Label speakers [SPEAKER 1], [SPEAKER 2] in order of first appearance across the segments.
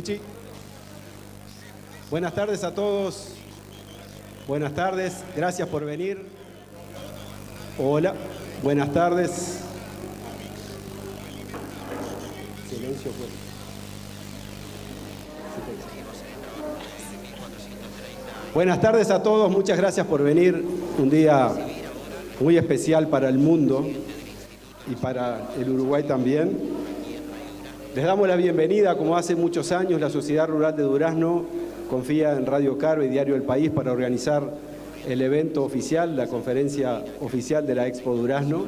[SPEAKER 1] Luchi. Buenas tardes a todos. Buenas tardes. Gracias por venir. Hola. Buenas tardes. Silencio, pues. Buenas tardes a todos. Muchas gracias por venir. Un día muy especial para el mundo y para el Uruguay también. Les damos la bienvenida. Como hace muchos años, la Sociedad Rural de Durazno confía en Radio Caro y Diario El País para organizar el evento oficial, la conferencia oficial de la Expo Durazno.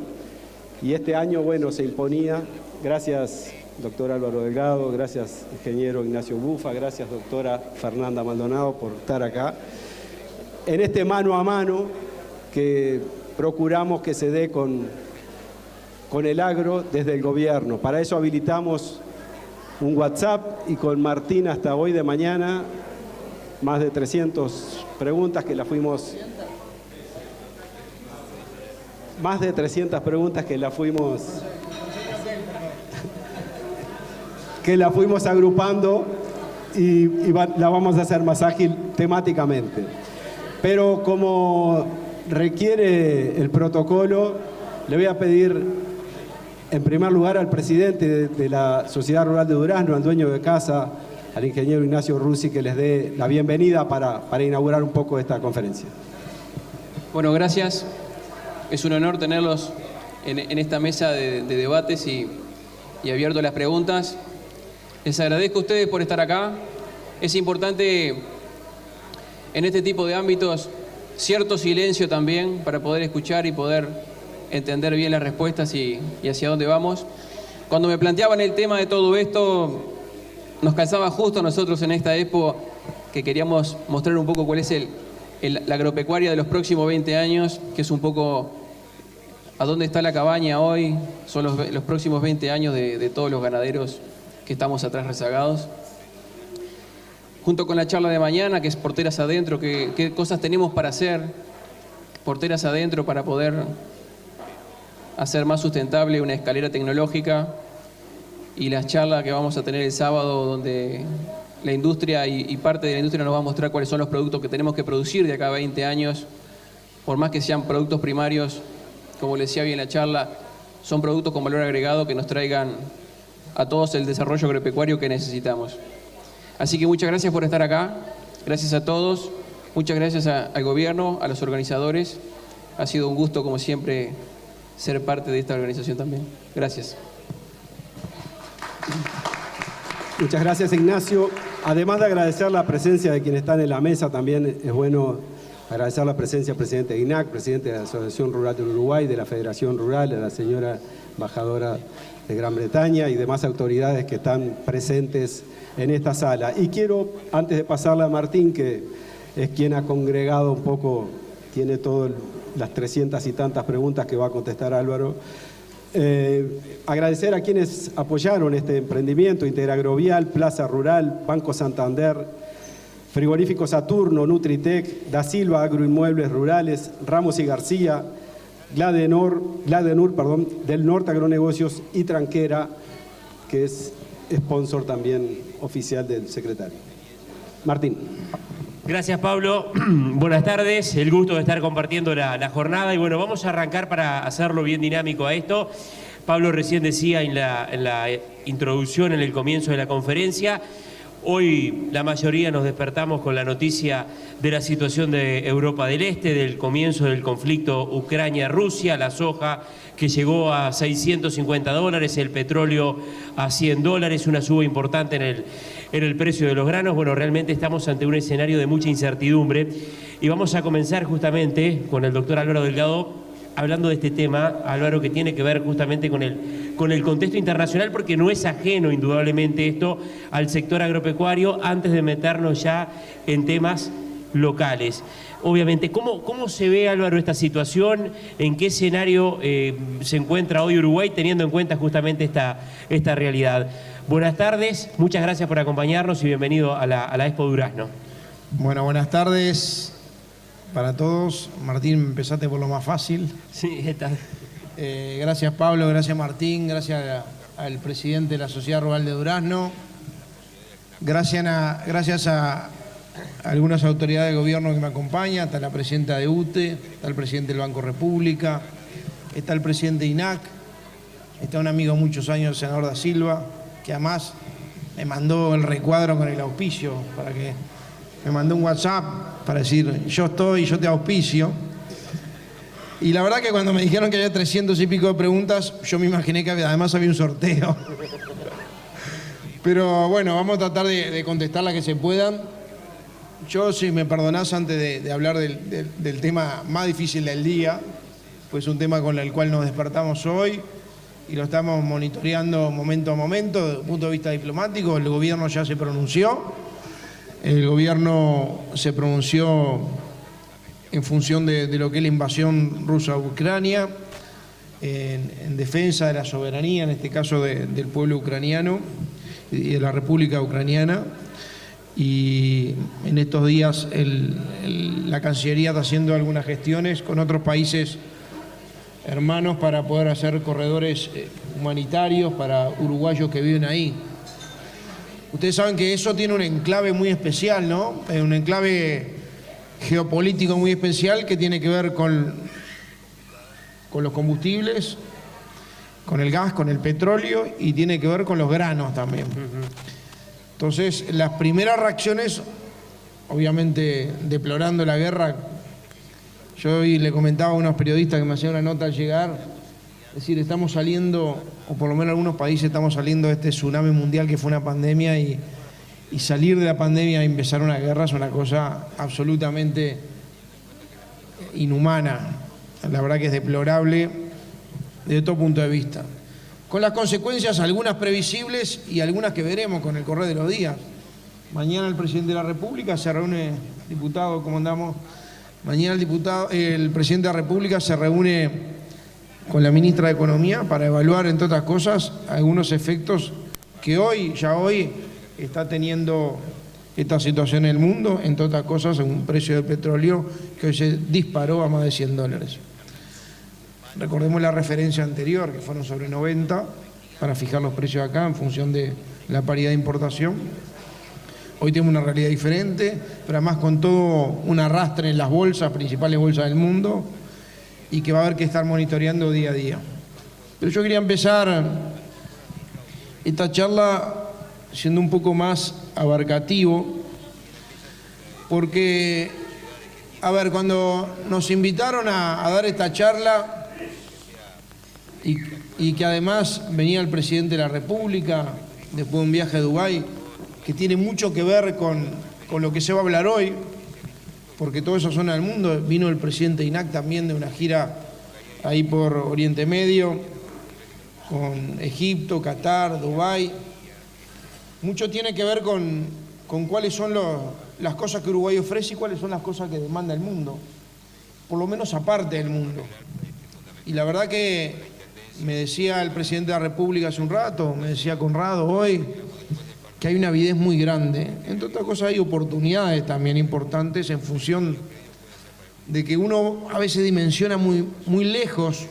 [SPEAKER 1] Y este año, bueno, se imponía. Gracias, doctor Álvaro Delgado, gracias, ingeniero Ignacio Bufa, gracias, doctora Fernanda Maldonado, por estar acá. En este mano a mano que procuramos que se dé con el agro desde el gobierno. Para eso habilitamos un WhatsApp y con Martín hasta hoy de mañana más de 300 preguntas que las fuimos... Más de 300 preguntas que las fuimos agrupando y la vamos a hacer más ágil temáticamente. Pero como requiere el protocolo, le voy a pedir en primer lugar al presidente de la Sociedad Rural de Durazno, al dueño de casa, al ingeniero Ignacio Russi, que les dé la bienvenida para inaugurar un poco esta conferencia.
[SPEAKER 2] Bueno, gracias. Es un honor tenerlos en esta mesa de debates y abierto a las preguntas. Les agradezco a ustedes por estar acá. Es importante en este tipo de ámbitos cierto silencio también para poder escuchar y poder entender bien las respuestas y hacia dónde vamos. Cuando me planteaban el tema de todo esto, nos calzaba justo a nosotros en esta expo que queríamos mostrar un poco cuál es la agropecuaria de los próximos 20 años, que es un poco a dónde está la cabaña hoy, son los próximos 20 años de todos los ganaderos que estamos atrás rezagados. Junto con la charla de mañana, que es Porteras Adentro, qué cosas tenemos para hacer, Porteras Adentro, para poder hacer más sustentable una escalera tecnológica, y las charlas que vamos a tener el sábado, donde la industria y parte de la industria nos va a mostrar cuáles son los productos que tenemos que producir de acá a 20 años, por más que sean productos primarios, como les decía bien en la charla, son productos con valor agregado que nos traigan a todos el desarrollo agropecuario que necesitamos. Así que muchas gracias por estar acá, gracias a todos, muchas gracias al gobierno, a los organizadores. Ha sido un gusto, como siempre, ser parte de esta organización también. Gracias.
[SPEAKER 1] Muchas gracias, Ignacio. Además de agradecer la presencia de quienes están en la mesa, también es bueno agradecer la presencia del presidente de INAC, presidente de la Asociación Rural del Uruguay, de la Federación Rural, a la señora embajadora de Gran Bretaña y demás autoridades que están presentes en esta sala. Y quiero, antes de pasarla a Martín, que es quien ha congregado un poco, tiene todas las 300 y tantas preguntas que va a contestar Álvaro, agradecer a quienes apoyaron este emprendimiento: Interagrovial, Plaza Rural, Banco Santander, Frigorífico Saturno, Nutritec, Da Silva Agroinmuebles Rurales, Ramos y García, Gladenur, Del Norte Agronegocios y Tranquera, que es sponsor también oficial del secretario. Martín.
[SPEAKER 3] Gracias, Pablo. Buenas tardes, el gusto de estar compartiendo la jornada. Y bueno, vamos a arrancar para hacerlo bien dinámico a esto. Pablo recién decía en la introducción, en el comienzo de la conferencia, hoy la mayoría nos despertamos con la noticia de la situación de Europa del Este, del comienzo del conflicto Ucrania-Rusia, la soja que llegó a $650, el petróleo a $100, una suba importante en el precio de los granos. Bueno, realmente estamos ante un escenario de mucha incertidumbre y vamos a comenzar justamente con el doctor Álvaro Delgado hablando de este tema, Álvaro, que tiene que ver justamente con el contexto internacional, porque no es ajeno indudablemente esto al sector agropecuario, antes de meternos ya en temas locales. Obviamente, ¿cómo se ve, Álvaro, esta situación? ¿En qué escenario se encuentra hoy Uruguay, teniendo en cuenta justamente esta realidad? Buenas tardes, muchas gracias por acompañarnos y bienvenido a la Expo Durazno.
[SPEAKER 4] Bueno, buenas tardes para todos. Martín, empezaste por lo más fácil.
[SPEAKER 3] Sí, está.
[SPEAKER 4] Gracias, Pablo, gracias, Martín, gracias al presidente de la Sociedad Rural de Durazno. Gracias a algunas autoridades de gobierno que me acompañan, está la presidenta de UTE, está el presidente del Banco República, está el presidente de INAC, está un amigo de muchos años, el senador Da Silva, que además me mandó el recuadro con el auspicio, me mandó un WhatsApp para decir, yo te auspicio. Y la verdad que cuando me dijeron que había 300 y pico de preguntas, yo me imaginé que además había un sorteo. Pero bueno, vamos a tratar de contestar las que se puedan. Yo, si me perdonás, antes de hablar del tema más difícil del día, pues un tema con el cual nos despertamos hoy y lo estamos monitoreando momento a momento desde el punto de vista diplomático. El gobierno ya se pronunció. El gobierno se pronunció en función de lo que es la invasión rusa a Ucrania, en defensa de la soberanía, en este caso del pueblo ucraniano y de la República Ucraniana. Y en estos días la Cancillería está haciendo algunas gestiones con otros países hermanos para poder hacer corredores humanitarios para uruguayos que viven ahí. Ustedes saben que eso tiene un enclave muy especial, ¿no? Un enclave geopolítico muy especial que tiene que ver con los combustibles, con el gas, con el petróleo y tiene que ver con los granos también. Entonces, las primeras reacciones, obviamente deplorando la guerra, yo hoy le comentaba a unos periodistas que me hacían una nota al llegar, es decir, estamos saliendo, o por lo menos algunos países estamos saliendo de este tsunami mundial que fue una pandemia y salir de la pandemia y empezar una guerra es una cosa absolutamente inhumana. La verdad que es deplorable desde todo punto de vista. Con las consecuencias, algunas previsibles y algunas que veremos con el correr de los días. Mañana el presidente de la República se reúne, diputado, ¿cómo andamos? Mañana el presidente de la República se reúne con la ministra de Economía para evaluar, entre otras cosas, algunos efectos que ya hoy está teniendo esta situación en el mundo, entre otras cosas, en un precio del petróleo que hoy se disparó a más de $100. Recordemos la referencia anterior, que fueron sobre 90, para fijar los precios acá en función de la paridad de importación. Hoy tenemos una realidad diferente, pero además con todo un arrastre en las bolsas, principales bolsas del mundo, y que va a haber que estar monitoreando día a día. Pero yo quería empezar esta charla siendo un poco más abarcativo, porque, a ver, cuando nos invitaron a dar esta charla, y que además venía el presidente de la República, después de un viaje a Dubái, que tiene mucho que ver con lo que se va a hablar hoy, porque toda esa zona del mundo, vino el presidente de INAC también de una gira ahí por Oriente Medio, con Egipto, Qatar, Dubái. Mucho tiene que ver con cuáles son las cosas que Uruguay ofrece y cuáles son las cosas que demanda el mundo, por lo menos aparte del mundo. Y la verdad que me decía el presidente de la República hace un rato, me decía Conrado hoy, que hay una avidez muy grande. Entre otras cosas hay oportunidades también importantes en función de que uno a veces dimensiona muy lejos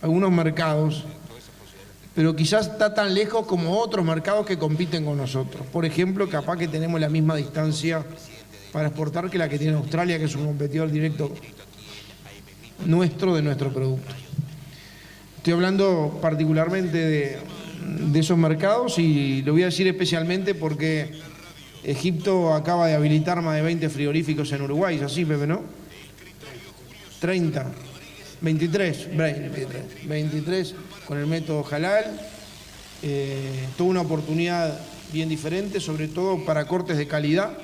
[SPEAKER 4] algunos mercados, pero quizás está tan lejos como otros mercados que compiten con nosotros. Por ejemplo, capaz que tenemos la misma distancia para exportar que la que tiene Australia, que es un competidor directo nuestro de nuestro producto. Estoy hablando particularmente de esos mercados y lo voy a decir especialmente porque Egipto acaba de habilitar más de 20 frigoríficos en Uruguay, ¿es así, Pepe, no? 30, 23 con el método halal, toda una oportunidad bien diferente, sobre todo para cortes de calidad.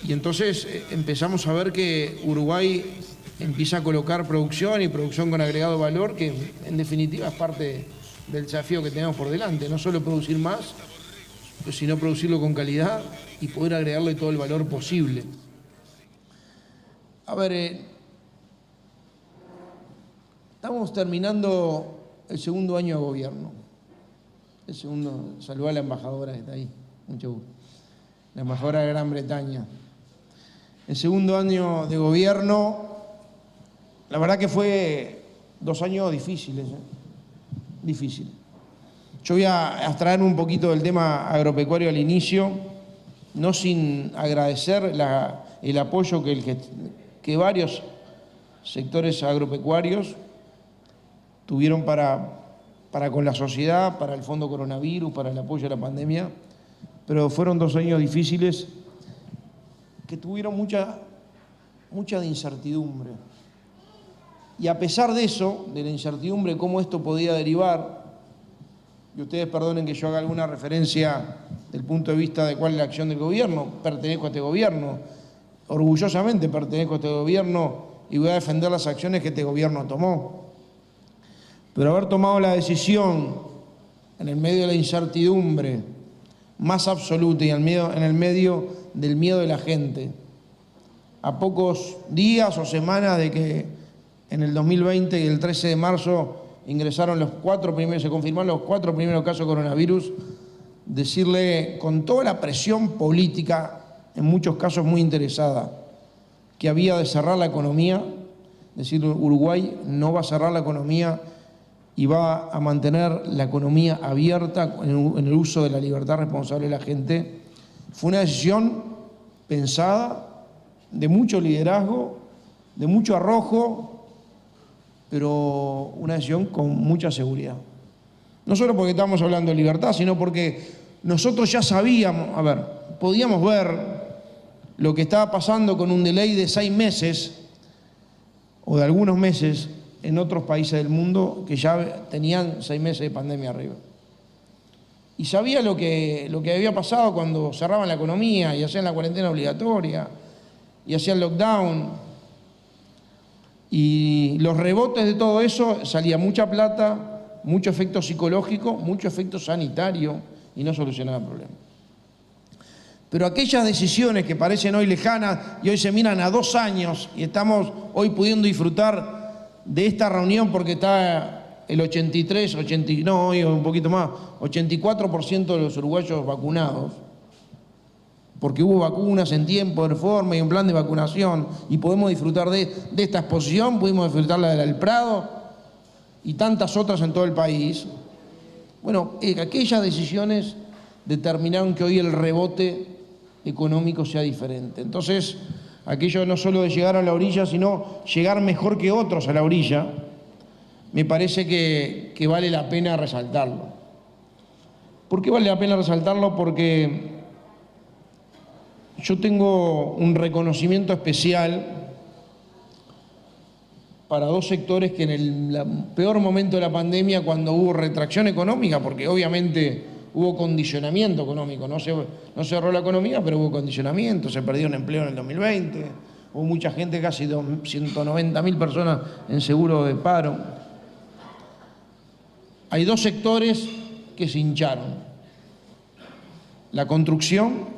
[SPEAKER 4] Y entonces empezamos a ver que Uruguay empieza a colocar producción y producción con agregado valor, que en definitiva es parte del desafío que tenemos por delante, no solo producir más, sino producirlo con calidad y poder agregarle todo el valor posible. A ver, estamos terminando el segundo año de gobierno. Saludar a la embajadora que está ahí, mucho gusto. La embajadora de Gran Bretaña. El segundo año de gobierno, la verdad que fue 2 años difíciles, difíciles. Yo voy a abstraer un poquito del tema agropecuario al inicio, no sin agradecer el apoyo que varios sectores agropecuarios tuvieron para con la sociedad, para el Fondo Coronavirus, para el apoyo a la pandemia, pero fueron 2 años difíciles que tuvieron mucha de incertidumbre. Y a pesar de eso, de la incertidumbre, cómo esto podía derivar, y ustedes perdonen que yo haga alguna referencia del punto de vista de cuál es la acción del gobierno, pertenezco a este gobierno, orgullosamente pertenezco a este gobierno y voy a defender las acciones que este gobierno tomó. Pero haber tomado la decisión en el medio de la incertidumbre más absoluta y en el medio del miedo de la gente, a pocos días o semanas de que en el 2020 y el 13 de marzo se confirmaron los 4 primeros casos de coronavirus, decirle con toda la presión política, en muchos casos muy interesada, que había de cerrar la economía, decir Uruguay no va a cerrar la economía y va a mantener la economía abierta en el uso de la libertad responsable de la gente. Fue una decisión pensada, de mucho liderazgo, de mucho arrojo, pero una decisión con mucha seguridad. No solo porque estamos hablando de libertad, sino porque nosotros ya sabíamos, podíamos ver lo que estaba pasando con un delay de 6 meses o de algunos meses en otros países del mundo que ya tenían 6 meses de pandemia arriba. Y sabía lo que había pasado cuando cerraban la economía y hacían la cuarentena obligatoria y hacían lockdown. Y los rebotes de todo eso, salía mucha plata, mucho efecto psicológico, mucho efecto sanitario y no solucionaba el problema. Pero aquellas decisiones que parecen hoy lejanas y hoy se miran a 2 años y estamos hoy pudiendo disfrutar de esta reunión porque está el 84% de los uruguayos vacunados, porque hubo vacunas en tiempo, de forma y un plan de vacunación, y podemos disfrutar de esta exposición, pudimos disfrutar la del Prado y tantas otras en todo el país. Bueno, aquellas decisiones determinaron que hoy el rebote económico sea diferente. Entonces, aquello no solo de llegar a la orilla, sino llegar mejor que otros a la orilla, me parece que vale la pena resaltarlo. ¿Por qué vale la pena resaltarlo? Porque yo tengo un reconocimiento especial para 2 sectores que en el peor momento de la pandemia, cuando hubo retracción económica, porque obviamente hubo condicionamiento económico, no cerró la economía, pero hubo condicionamiento, se perdió un empleo en el 2020, hubo mucha gente, casi 190.000 personas en seguro de paro. Hay 2 sectores que se hincharon. La construcción,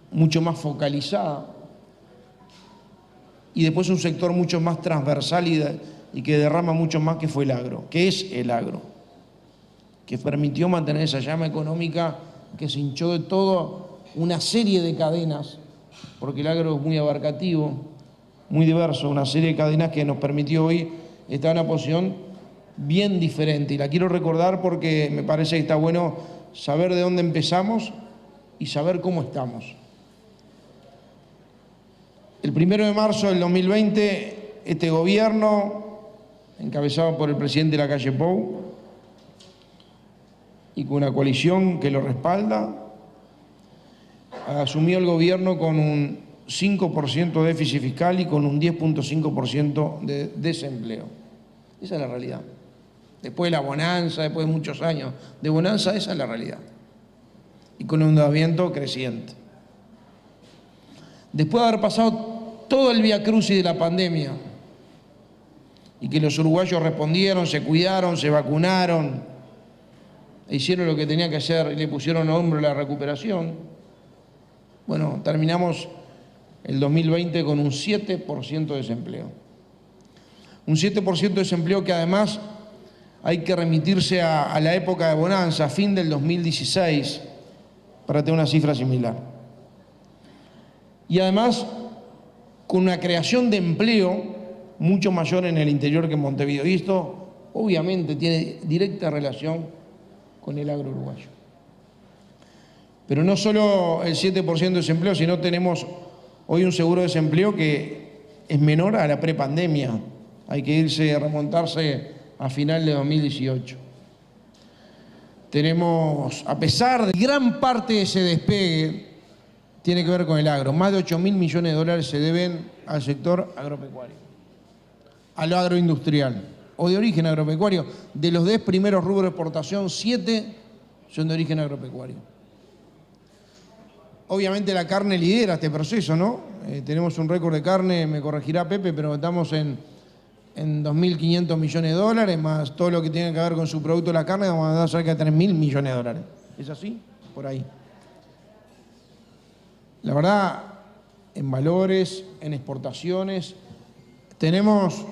[SPEAKER 4] mucho más focalizada, y después un sector mucho más transversal y que derrama mucho más, que fue el agro, que es el agro, que permitió mantener esa llama económica que se hinchó de toda una serie de cadenas, porque el agro es muy abarcativo, muy diverso, una serie de cadenas que nos permitió hoy estar en una posición bien diferente. Y la quiero recordar porque me parece que está bueno saber de dónde empezamos y saber cómo estamos. El 1 de marzo del 2020, este gobierno, encabezado por el presidente Lacalle Pou, y con una coalición que lo respalda, asumió el gobierno con un 5% de déficit fiscal y con un 10.5% de desempleo. Esa es la realidad. Después de la bonanza, después de muchos años de bonanza, esa es la realidad. Y con un endeudamiento creciente. Después de haber pasado todo el viacrucis de la pandemia y que los uruguayos respondieron, se cuidaron, se vacunaron, hicieron lo que tenían que hacer y le pusieron a hombro la recuperación, bueno, terminamos el 2020 con un 7% de desempleo. Un 7% de desempleo que además hay que remitirse a la época de bonanza, fin del 2016, para tener una cifra similar. Y además con una creación de empleo mucho mayor en el interior que en Montevideo. Y esto obviamente tiene directa relación con el agro uruguayo. Pero no solo el 7% de desempleo, sino tenemos hoy un seguro de desempleo que es menor a la prepandemia. Hay que remontarse a final de 2018. Tenemos, a pesar de gran parte de ese despegue, tiene que ver con el agro. Más de 8.000 millones de dólares se deben al sector agropecuario, a lo agroindustrial o de origen agropecuario. De los 10 primeros rubros de exportación, 7 son de origen agropecuario. Obviamente la carne lidera este proceso, ¿no? Tenemos un récord de carne, me corregirá Pepe, pero estamos en 2.500 millones de dólares, más todo lo que tiene que ver con su producto la carne, vamos a dar cerca de 3.000 millones de dólares. ¿Es así? Por ahí. La verdad, en valores, en exportaciones, tenemos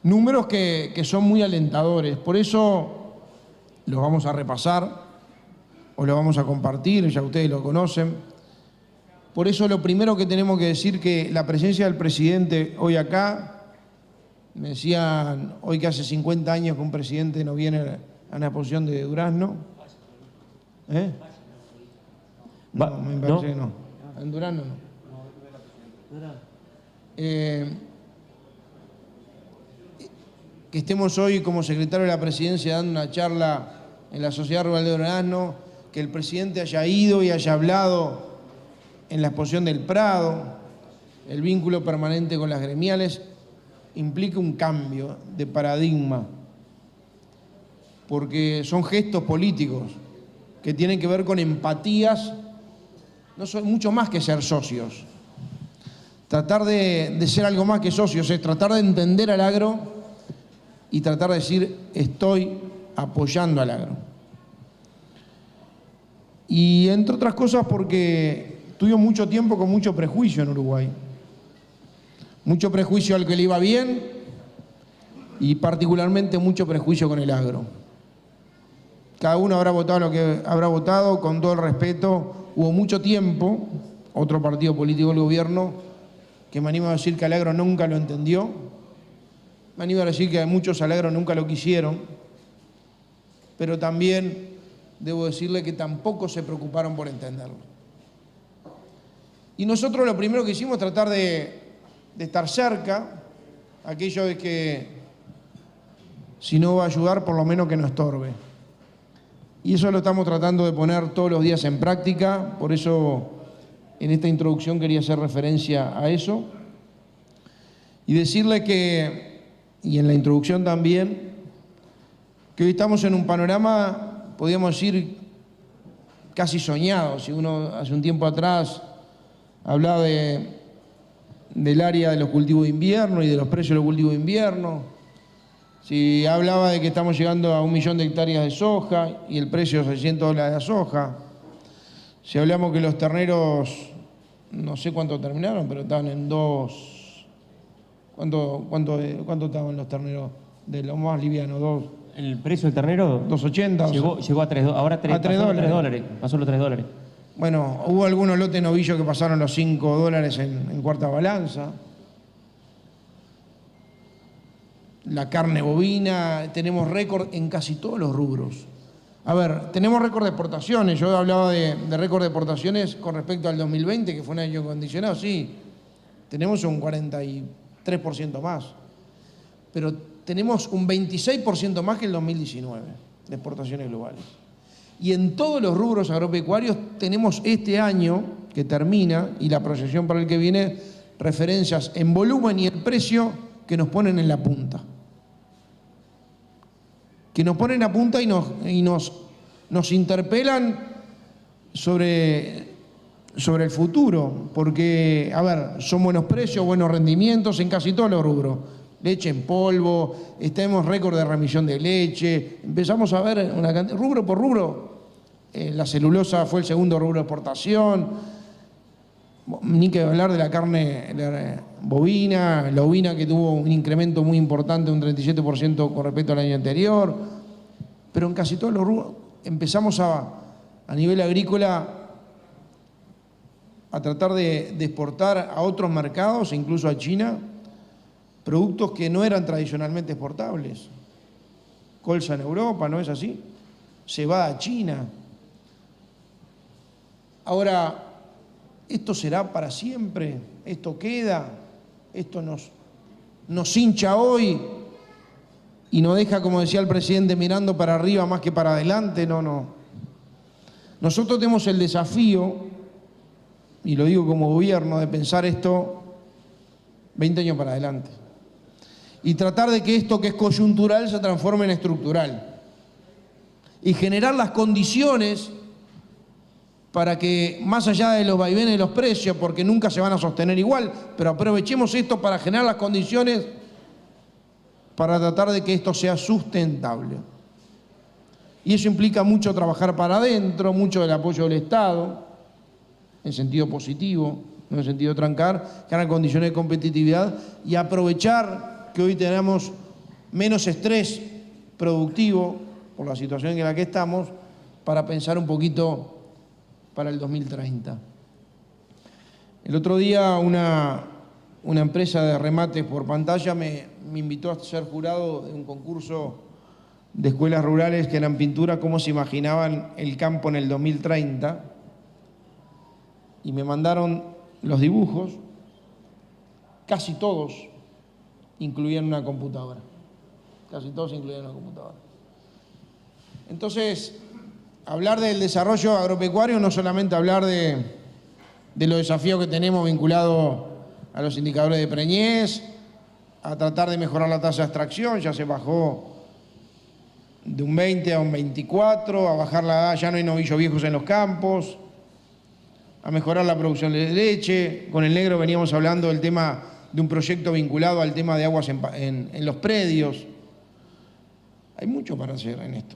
[SPEAKER 4] números que son muy alentadores. Por eso los vamos a repasar o los vamos a compartir, ya ustedes lo conocen. Por eso lo primero que tenemos que decir que la presencia del presidente hoy acá, me decían hoy que hace 50 años que un presidente no viene a una exposición de Durazno. No, me parece que no. En Durazno no. Que estemos hoy como secretario de la presidencia dando una charla en la Sociedad Rural de Durazno, que el presidente haya ido y haya hablado en la exposición del Prado, el vínculo permanente con las gremiales, implica un cambio de paradigma, porque son gestos políticos que tienen que ver con empatías, no son mucho más que ser socios. Tratar de ser algo más que socios es tratar de entender al agro y tratar de decir estoy apoyando al agro. Y entre otras cosas porque tuvimos mucho tiempo con mucho prejuicio en Uruguay. Mucho prejuicio al que le iba bien y particularmente mucho prejuicio con el agro. Cada uno habrá votado lo que habrá votado, con todo el respeto. Hubo mucho tiempo, otro partido político del gobierno, que me animo a decir que al agro nunca lo entendió. Me animo a decir que muchos al agro nunca lo quisieron. Pero también debo decirle que tampoco se preocuparon por entenderlo. Y nosotros lo primero que hicimos es tratar de estar cerca, aquello de que si no va a ayudar, por lo menos que no estorbe. Y eso lo estamos tratando de poner todos los días en práctica, por eso en esta introducción quería hacer referencia a eso. Y decirle que, y en la introducción también, que hoy estamos en un panorama, podríamos decir, casi soñado. Si uno hace un tiempo atrás hablaba del área de los cultivos de invierno y de los precios de los cultivos de invierno, si hablaba de que estamos llegando a 1 millón de hectáreas de soja y el precio de $600 de la soja, si hablamos que los terneros, no sé cuánto terminaron, pero estaban en 2, ¿cuánto estaban los terneros de lo más liviano? 2.
[SPEAKER 3] ¿El precio del ternero?
[SPEAKER 4] 2.80.
[SPEAKER 3] Llegó a 3 dólares. Ahora $3. Pasó los $3.
[SPEAKER 4] Bueno, hubo algunos lotes novillos que pasaron los $5 en cuarta balanza. La carne bovina, tenemos récord en casi todos los rubros. A ver, tenemos récord de exportaciones. Yo hablaba de récord de exportaciones con respecto al 2020, que fue un año condicionado. Sí, tenemos un 43% más. Pero tenemos un 26% más que el 2019 de exportaciones globales. Y en todos los rubros agropecuarios tenemos este año que termina y la proyección para el que viene, referencias en volumen y en precio que nos ponen en la punta. Que nos ponen a punta y nos interpelan sobre el futuro. Porque, a ver, son buenos precios, buenos rendimientos en casi todos los rubros. Leche en polvo, tenemos récord de remisión de leche, empezamos a ver una cantidad, rubro por rubro. La celulosa fue el segundo rubro de exportación, ni que hablar de la carne bovina, la ovina que tuvo un incremento muy importante, un 37% con respecto al año anterior, pero en casi todos los rubros empezamos a nivel agrícola a tratar de exportar a otros mercados, incluso a China, productos que no eran tradicionalmente exportables. Colza en Europa, ¿no es así? cebada a China. Ahora, ¿esto será para siempre? ¿Esto queda? ¿Esto nos hincha hoy y nos deja, como decía el presidente, mirando para arriba más que para adelante? No. Nosotros tenemos el desafío, y lo digo como gobierno, de pensar esto 20 años para adelante. Y tratar de que esto que es coyuntural se transforme en estructural. Y generar las condiciones para que, más allá de los vaivenes de los precios, porque nunca se van a sostener igual, pero aprovechemos esto para generar las condiciones para tratar de que esto sea sustentable. Y eso implica mucho trabajar para adentro, mucho del apoyo del Estado, en sentido positivo, no en sentido trancar, generar condiciones de competitividad y aprovechar que hoy tenemos menos estrés productivo por la situación en la que estamos para pensar un poquito para el 2030. El otro día una empresa de remates por pantalla me invitó a ser jurado de un concurso de escuelas rurales que eran pintura, cómo se imaginaban el campo en el 2030, y me mandaron los dibujos, casi todos incluían una computadora. Casi todos incluían una computadora. Entonces, hablar del desarrollo agropecuario no solamente hablar de los desafíos que tenemos vinculados a los indicadores de preñez, a tratar de mejorar la tasa de extracción, ya se bajó de un 20 a un 24, a bajar la edad, ya no hay novillos viejos en los campos, a mejorar la producción de leche. Con el negro veníamos hablando del tema de un proyecto vinculado al tema de aguas en los predios. Hay mucho para hacer en esto,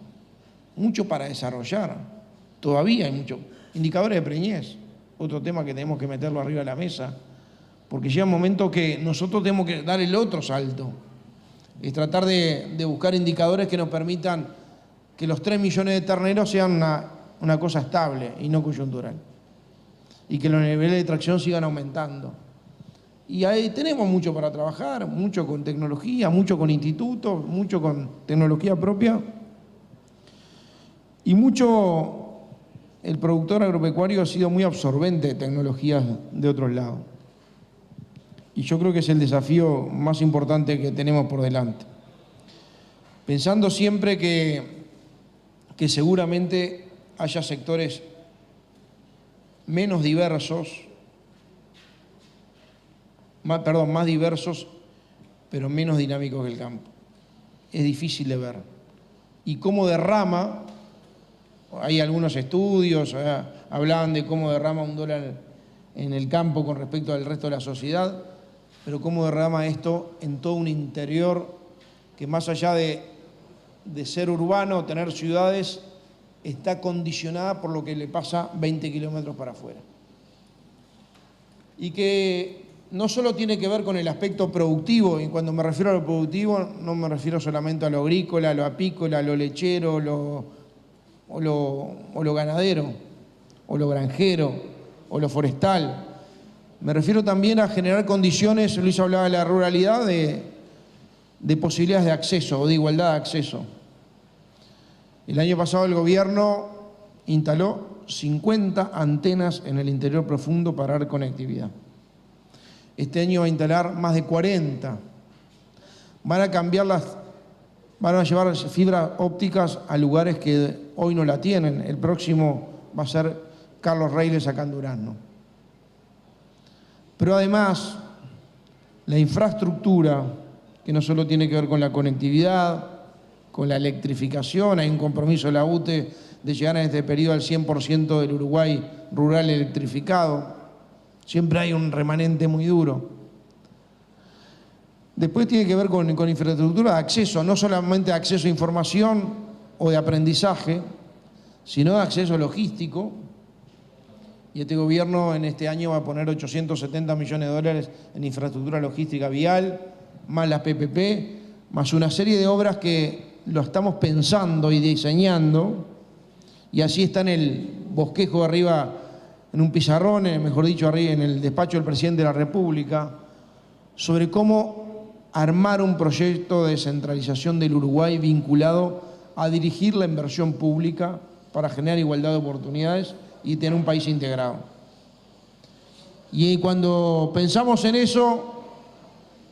[SPEAKER 4] mucho para desarrollar. Todavía hay mucho. Indicadores de preñez, otro tema que tenemos que meterlo arriba de la mesa, porque llega un momento que nosotros tenemos que dar el otro salto. Es tratar de buscar indicadores que nos permitan que los 3 millones de terneros sean una cosa estable y no coyuntural. Y que los niveles de tracción sigan aumentando. Y ahí tenemos mucho para trabajar, mucho con tecnología, mucho con institutos, mucho con tecnología propia. Y mucho, el productor agropecuario ha sido muy absorbente de tecnologías de otros lados. Y yo creo que es el desafío más importante que tenemos por delante. Pensando siempre que seguramente haya sectores menos diversos, más diversos, pero menos dinámicos que el campo. Es difícil de ver. Y cómo derrama, hay algunos estudios, hablaban de cómo derrama $1 en el campo con respecto al resto de la sociedad, pero cómo derrama esto en todo un interior que, más allá de ser urbano, tener ciudades, está condicionada por lo que le pasa 20 kilómetros para afuera. Y que no solo tiene que ver con el aspecto productivo, y cuando me refiero a lo productivo no me refiero solamente a lo agrícola, a lo apícola, a lo lechero, o lo ganadero, o lo granjero, o lo forestal. Me refiero también a generar condiciones, Luis hablaba de la ruralidad, de posibilidades de acceso o de igualdad de acceso. El año pasado el gobierno instaló 50 antenas en el interior profundo para dar conectividad. Este año va a instalar más de 40. Van a llevar fibras ópticas a lugares que hoy no la tienen. El próximo va a ser Carlos Reyes acá en Durazno. Pero además, la infraestructura, que no solo tiene que ver con la conectividad, con la electrificación, hay un compromiso de la UTE de llegar en este periodo al 100% del Uruguay rural electrificado. Siempre hay un remanente muy duro. Después tiene que ver con infraestructura de acceso, no solamente de acceso a información o de aprendizaje, sino de acceso logístico. Y este gobierno en este año va a poner $870 millones en infraestructura logística vial, más las PPP, más una serie de obras que lo estamos pensando y diseñando, y así está en el bosquejo arriba, en un pizarrón, mejor dicho, arriba en el despacho del presidente de la República, sobre cómo armar un proyecto de descentralización del Uruguay vinculado a dirigir la inversión pública para generar igualdad de oportunidades y tener un país integrado. Y cuando pensamos en eso,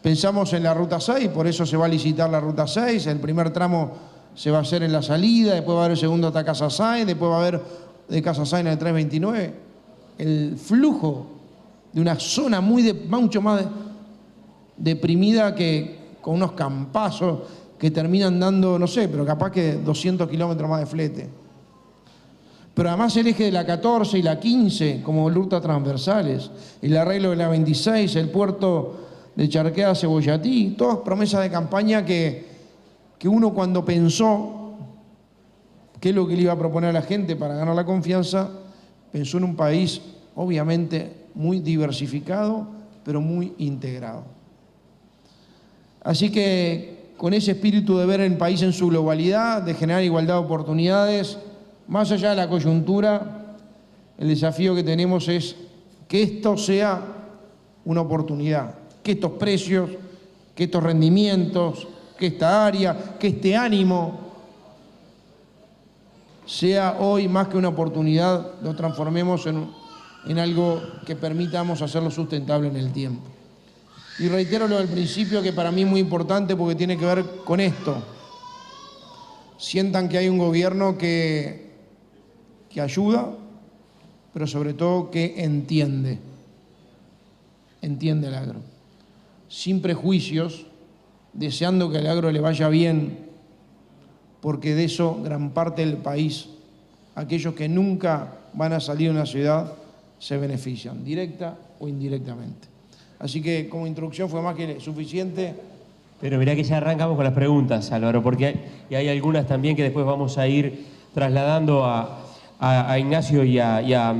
[SPEAKER 4] pensamos en la Ruta 6, por eso se va a licitar la Ruta 6, el primer tramo se va a hacer en la salida, después va a haber el segundo hasta Casa Sáenz, después va a haber de Casa Sáenz al 329. El flujo de una zona mucho más deprimida, que con unos campazos que terminan dando, no sé, pero capaz que 200 kilómetros más de flete. Pero además el eje de la 14 y la 15 como rutas transversales, el arreglo de la 26, el puerto de Charqueada, Cebollatí, todas promesas de campaña que uno, cuando pensó qué es lo que le iba a proponer a la gente para ganar la confianza, pensó en un país obviamente muy diversificado, pero muy integrado. Así que con ese espíritu de ver el país en su globalidad, de generar igualdad de oportunidades, más allá de la coyuntura, el desafío que tenemos es que esto sea una oportunidad, que estos precios, que estos rendimientos, que esta área, que este ánimo sea hoy más que una oportunidad, lo transformemos en algo que permitamos hacerlo sustentable en el tiempo. Y reitero lo del principio, que para mí es muy importante porque tiene que ver con esto. Sientan que hay un gobierno que ayuda, pero sobre todo que entiende el agro, sin prejuicios, deseando que al agro le vaya bien, porque de eso gran parte del país, aquellos que nunca van a salir de una ciudad, se benefician, directa o indirectamente. Así que como introducción fue más que suficiente.
[SPEAKER 3] Pero mirá que ya arrancamos con las preguntas, Álvaro, porque hay algunas también que después vamos a ir trasladando a Ignacio y a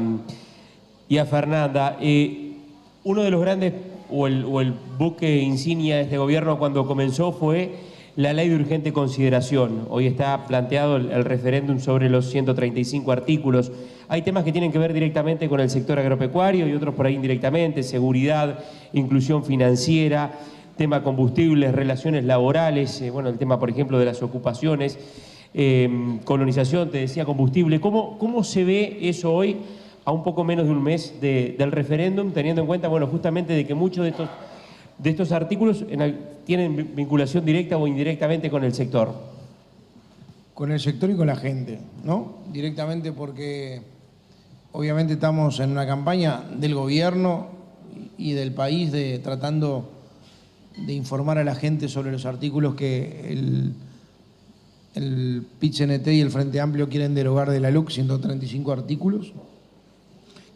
[SPEAKER 3] Fernanda. Uno de los grandes, o el buque insignia de este gobierno cuando comenzó, fue la ley de urgente consideración. Hoy está planteado el referéndum sobre los 135 artículos. Hay temas que tienen que ver directamente con el sector agropecuario y otros por ahí indirectamente: seguridad, inclusión financiera, tema combustibles, relaciones laborales, bueno, el tema, por ejemplo, de las ocupaciones, colonización, te decía, combustible. ¿Cómo se ve eso hoy, a un poco menos de un mes del referéndum, teniendo en cuenta, bueno, justamente de que muchos de estos artículos tienen vinculación directa o indirectamente con el sector?
[SPEAKER 4] Con el sector y con la gente, ¿no? Directamente porque obviamente estamos en una campaña del gobierno y del país tratando de informar a la gente sobre los artículos que el PIT-CNT y el Frente Amplio quieren derogar de la LUC, 135 artículos,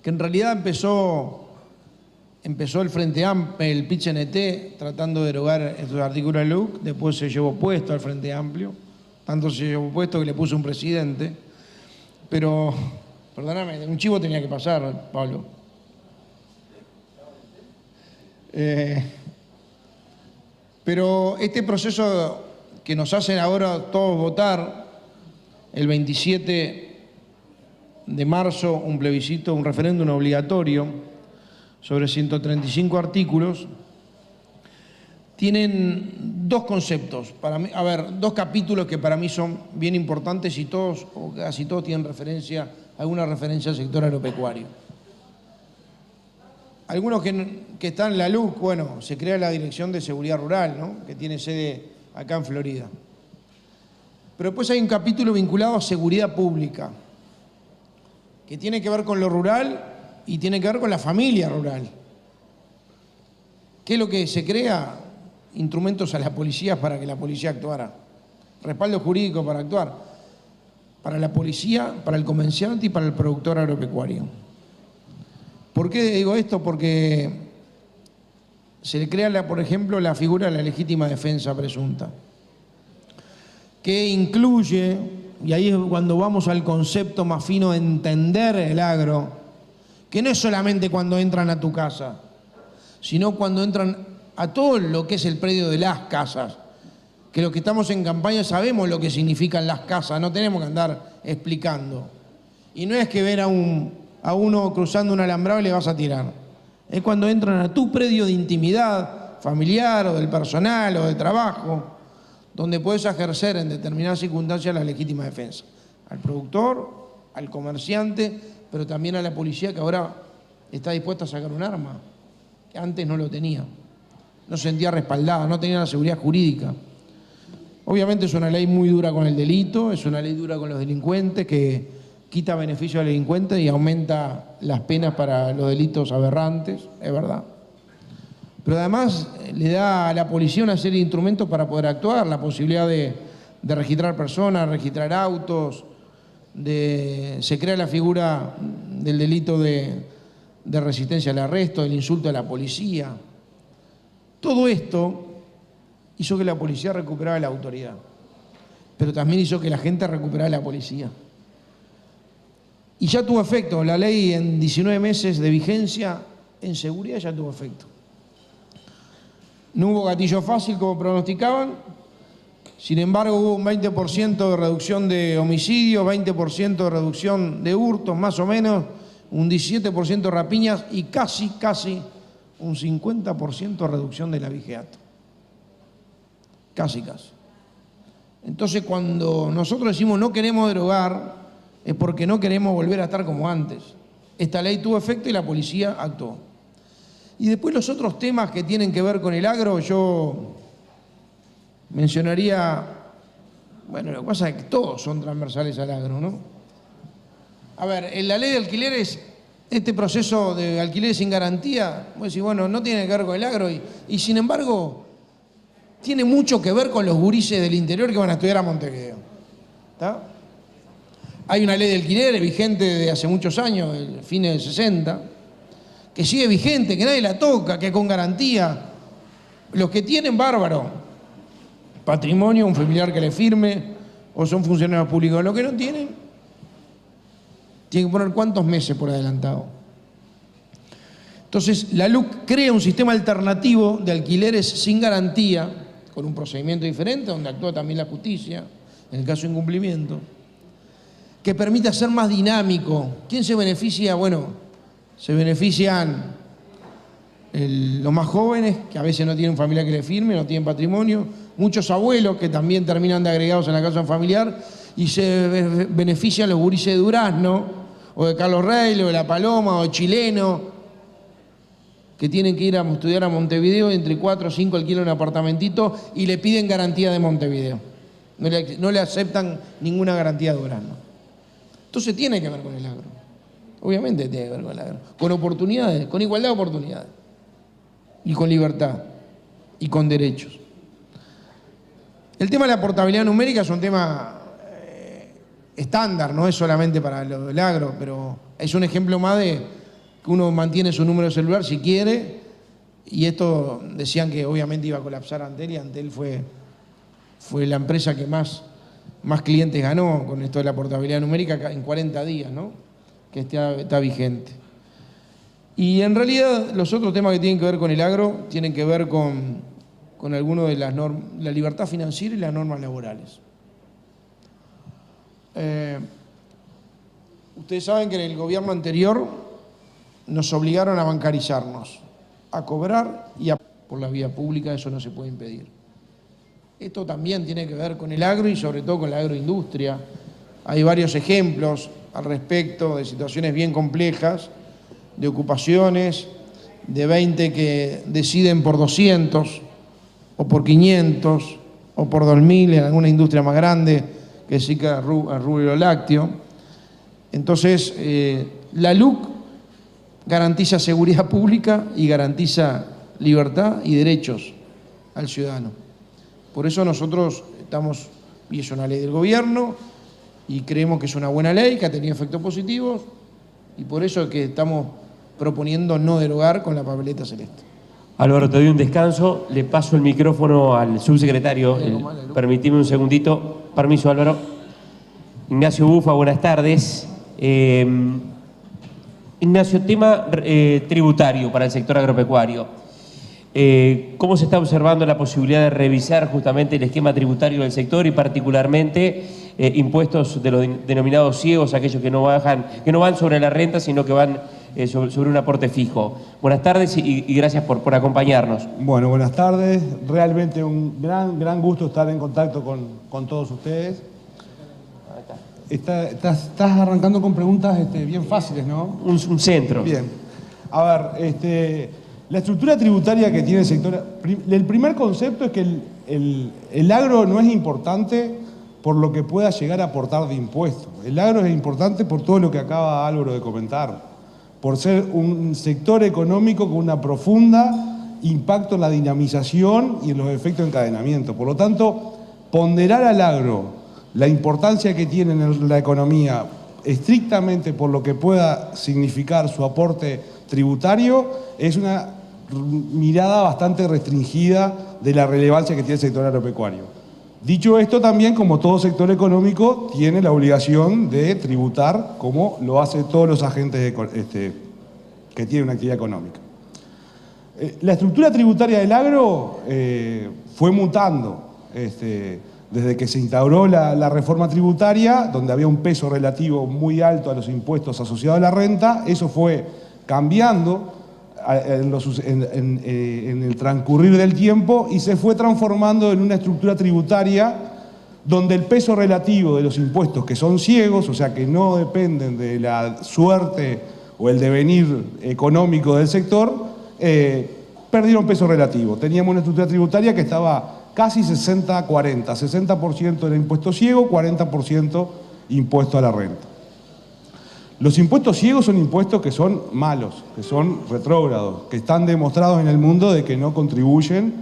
[SPEAKER 4] que en realidad empezó el Frente Amplio, el PIT-CNT, tratando de derogar estos artículos de la LUC, después se llevó puesto al Frente Amplio, tanto se llevó puesto que le puso un presidente, pero, perdóname, un chivo tenía que pasar, Pablo. Pero este proceso que nos hacen ahora todos votar, el 27 de marzo, un plebiscito, un referéndum obligatorio sobre 135 artículos, tienen dos conceptos, para mí, dos capítulos que para mí son bien importantes, y todos, o casi todos, tienen alguna referencia al sector agropecuario. Algunos que están en la LUC, bueno, se crea la Dirección de Seguridad Rural, ¿no?, que tiene sede acá en Florida. Pero después hay un capítulo vinculado a seguridad pública, que tiene que ver con lo rural y tiene que ver con la familia rural. ¿Qué es lo que se crea? Instrumentos a la policía para que la policía actuara. Respaldo jurídico para actuar. Para la policía, para el comerciante y para el productor agropecuario. ¿Por qué digo esto? Porque se le crea, por ejemplo, la figura de la legítima defensa presunta, que incluye, y ahí es cuando vamos al concepto más fino de entender el agro, que no es solamente cuando entran a tu casa, sino cuando entran a todo lo que es el predio de las casas, que los que estamos en campaña sabemos lo que significan las casas, no tenemos que andar explicando. Y no es que ver a uno cruzando un alambrado y le vas a tirar. Es cuando entran a tu predio de intimidad familiar o del personal o del trabajo, donde podés ejercer en determinadas circunstancias la legítima defensa. Al productor, al comerciante, pero también a la policía, que ahora está dispuesta a sacar un arma, que antes no lo tenía. No se sentía respaldada, no tenía la seguridad jurídica. Obviamente es una ley muy dura con el delito, es una ley dura con los delincuentes, que quita beneficio al delincuente y aumenta las penas para los delitos aberrantes, es verdad. Pero además le da a la policía una serie de instrumentos para poder actuar, la posibilidad de registrar personas, registrar autos, se crea la figura del delito de resistencia al arresto, del insulto a la policía. Todo esto hizo que la policía recuperara la autoridad, pero también hizo que la gente recuperara la policía. Y ya tuvo efecto, la ley en 19 meses de vigencia en seguridad ya tuvo efecto. No hubo gatillo fácil como pronosticaban, sin embargo hubo un 20% de reducción de homicidios, 20% de reducción de hurtos, más o menos, un 17% de rapiñas y casi un 50% de reducción del abigeato. Casi. Entonces, cuando nosotros decimos no queremos derogar, es porque no queremos volver a estar como antes. Esta ley tuvo efecto y la policía actuó. Y después los otros temas que tienen que ver con el agro, yo mencionaría, bueno, lo que pasa es que todos son transversales al agro, ¿no? A ver, en la ley de alquileres, este proceso de alquileres sin garantía, vos decís, bueno, no tiene que ver con el agro y sin embargo tiene mucho que ver con los gurises del interior que van a estudiar a Montevideo. ¿Está? Hay una ley de alquileres vigente de hace muchos años, el fines del 60, que sigue vigente, que nadie la toca, que con garantía. Los que tienen, bárbaro, patrimonio, un familiar que le firme, o son funcionarios públicos. Los que no tienen, tienen que poner cuántos meses por adelantado. Entonces, la LUC crea un sistema alternativo de alquileres sin garantía, con un procedimiento diferente, donde actúa también la justicia, en el caso de incumplimiento, que permite ser más dinámico. ¿Quién se beneficia? Bueno, se benefician los más jóvenes, que a veces no tienen familia que les firme, no tienen patrimonio, muchos abuelos que también terminan de agregados en la casa familiar, y se benefician los gurises de Durazno, o de Carlos Rey, o de La Paloma, o chileno, que tienen que ir a estudiar a Montevideo, entre 4 o 5 alquilan un apartamentito y le piden garantía de Montevideo. No le aceptan ninguna garantía de Durazno. Entonces tiene que ver con el agro. Obviamente tiene que ver con el agro. Con oportunidades, con igualdad de oportunidades. Y con libertad. Y con derechos. El tema de la portabilidad numérica es un tema estándar, no es solamente para lo del agro, pero es un ejemplo más de que uno mantiene su número de celular si quiere, y esto decían que obviamente iba a colapsar Antel, y Antel fue la empresa que más clientes ganó con esto de la portabilidad numérica en 40 días, ¿no? Que está vigente. Y en realidad los otros temas que tienen que ver con el agro tienen que ver con algunos de las normas, la libertad financiera y las normas laborales. Ustedes saben que en el gobierno anterior nos obligaron a bancarizarnos, a cobrar y por la vía pública, eso no se puede impedir. Esto también tiene que ver con el agro y sobre todo con la agroindustria. Hay varios ejemplos al respecto de situaciones bien complejas, de ocupaciones, de 20 que deciden por 200 o por 500 o por 2000 en alguna industria más grande que se dedica al rubro lácteo. Entonces, la LUC garantiza seguridad pública y garantiza libertad y derechos al ciudadano. Por eso nosotros estamos, y es una ley del gobierno, y creemos que es una buena ley, que ha tenido efectos positivos, y por eso es que estamos proponiendo no derogar con la papeleta celeste.
[SPEAKER 3] Álvaro, te doy un descanso, le paso el micrófono al subsecretario. Permitime un segundito. Permiso, Álvaro. Ignacio Bufa, buenas tardes. Ignacio, tema tributario para el sector agropecuario. ¿Cómo se está observando la posibilidad de revisar justamente el esquema tributario del sector y particularmente impuestos de los denominados ciegos, aquellos que no van sobre la renta, sino que van sobre un aporte fijo. Buenas tardes y gracias por acompañarnos.
[SPEAKER 5] Bueno, buenas tardes. Realmente un gran gusto estar en contacto con todos ustedes. Estás arrancando con preguntas bien fáciles, ¿no?
[SPEAKER 3] Un centro.
[SPEAKER 5] Bien. A ver, la estructura tributaria que tiene el sector... El primer concepto es que el agro no es importante por lo que pueda llegar a aportar de impuestos. El agro es importante por todo lo que acaba Álvaro de comentar, por ser un sector económico con una profunda impacto en la dinamización y en los efectos de encadenamiento. Por lo tanto, ponderar al agro la importancia que tiene en la economía estrictamente por lo que pueda significar su aporte tributario es una mirada bastante restringida de la relevancia que tiene el sector agropecuario. Dicho esto, también, como todo sector económico, tiene la obligación de tributar, como lo hacen todos los agentes que tienen una actividad económica. La estructura tributaria del agro fue mutando desde que se instauró la reforma tributaria, donde había un peso relativo muy alto a los impuestos asociados a la renta. Eso fue cambiando en el transcurrir del tiempo y se fue transformando en una estructura tributaria donde el peso relativo de los impuestos, que son ciegos, o sea que no dependen de la suerte o el devenir económico del sector, perdieron peso relativo. Teníamos una estructura tributaria que estaba casi 60-40, 60% era impuesto ciego, 40% impuesto a la renta. Los impuestos ciegos son impuestos que son malos, que son retrógrados, que están demostrados en el mundo de que no contribuyen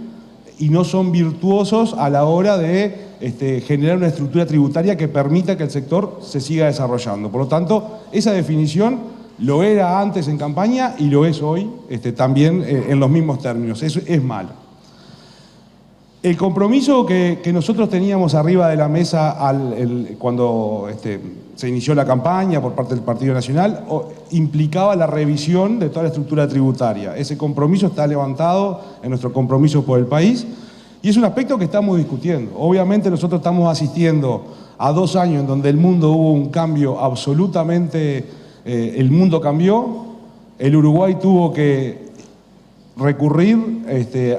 [SPEAKER 5] y no son virtuosos a la hora de generar una estructura tributaria que permita que el sector se siga desarrollando. Por lo tanto, esa definición lo era antes en campaña y lo es hoy también en los mismos términos. Eso es malo. El compromiso que nosotros teníamos arriba de la mesa cuando se inició la campaña por parte del Partido Nacional implicaba la revisión de toda la estructura tributaria. Ese compromiso está levantado en nuestro compromiso por el país y es un aspecto que estamos discutiendo. Obviamente nosotros estamos asistiendo a 2 años en donde el mundo hubo un cambio absolutamente, el mundo cambió, el Uruguay tuvo que recurrir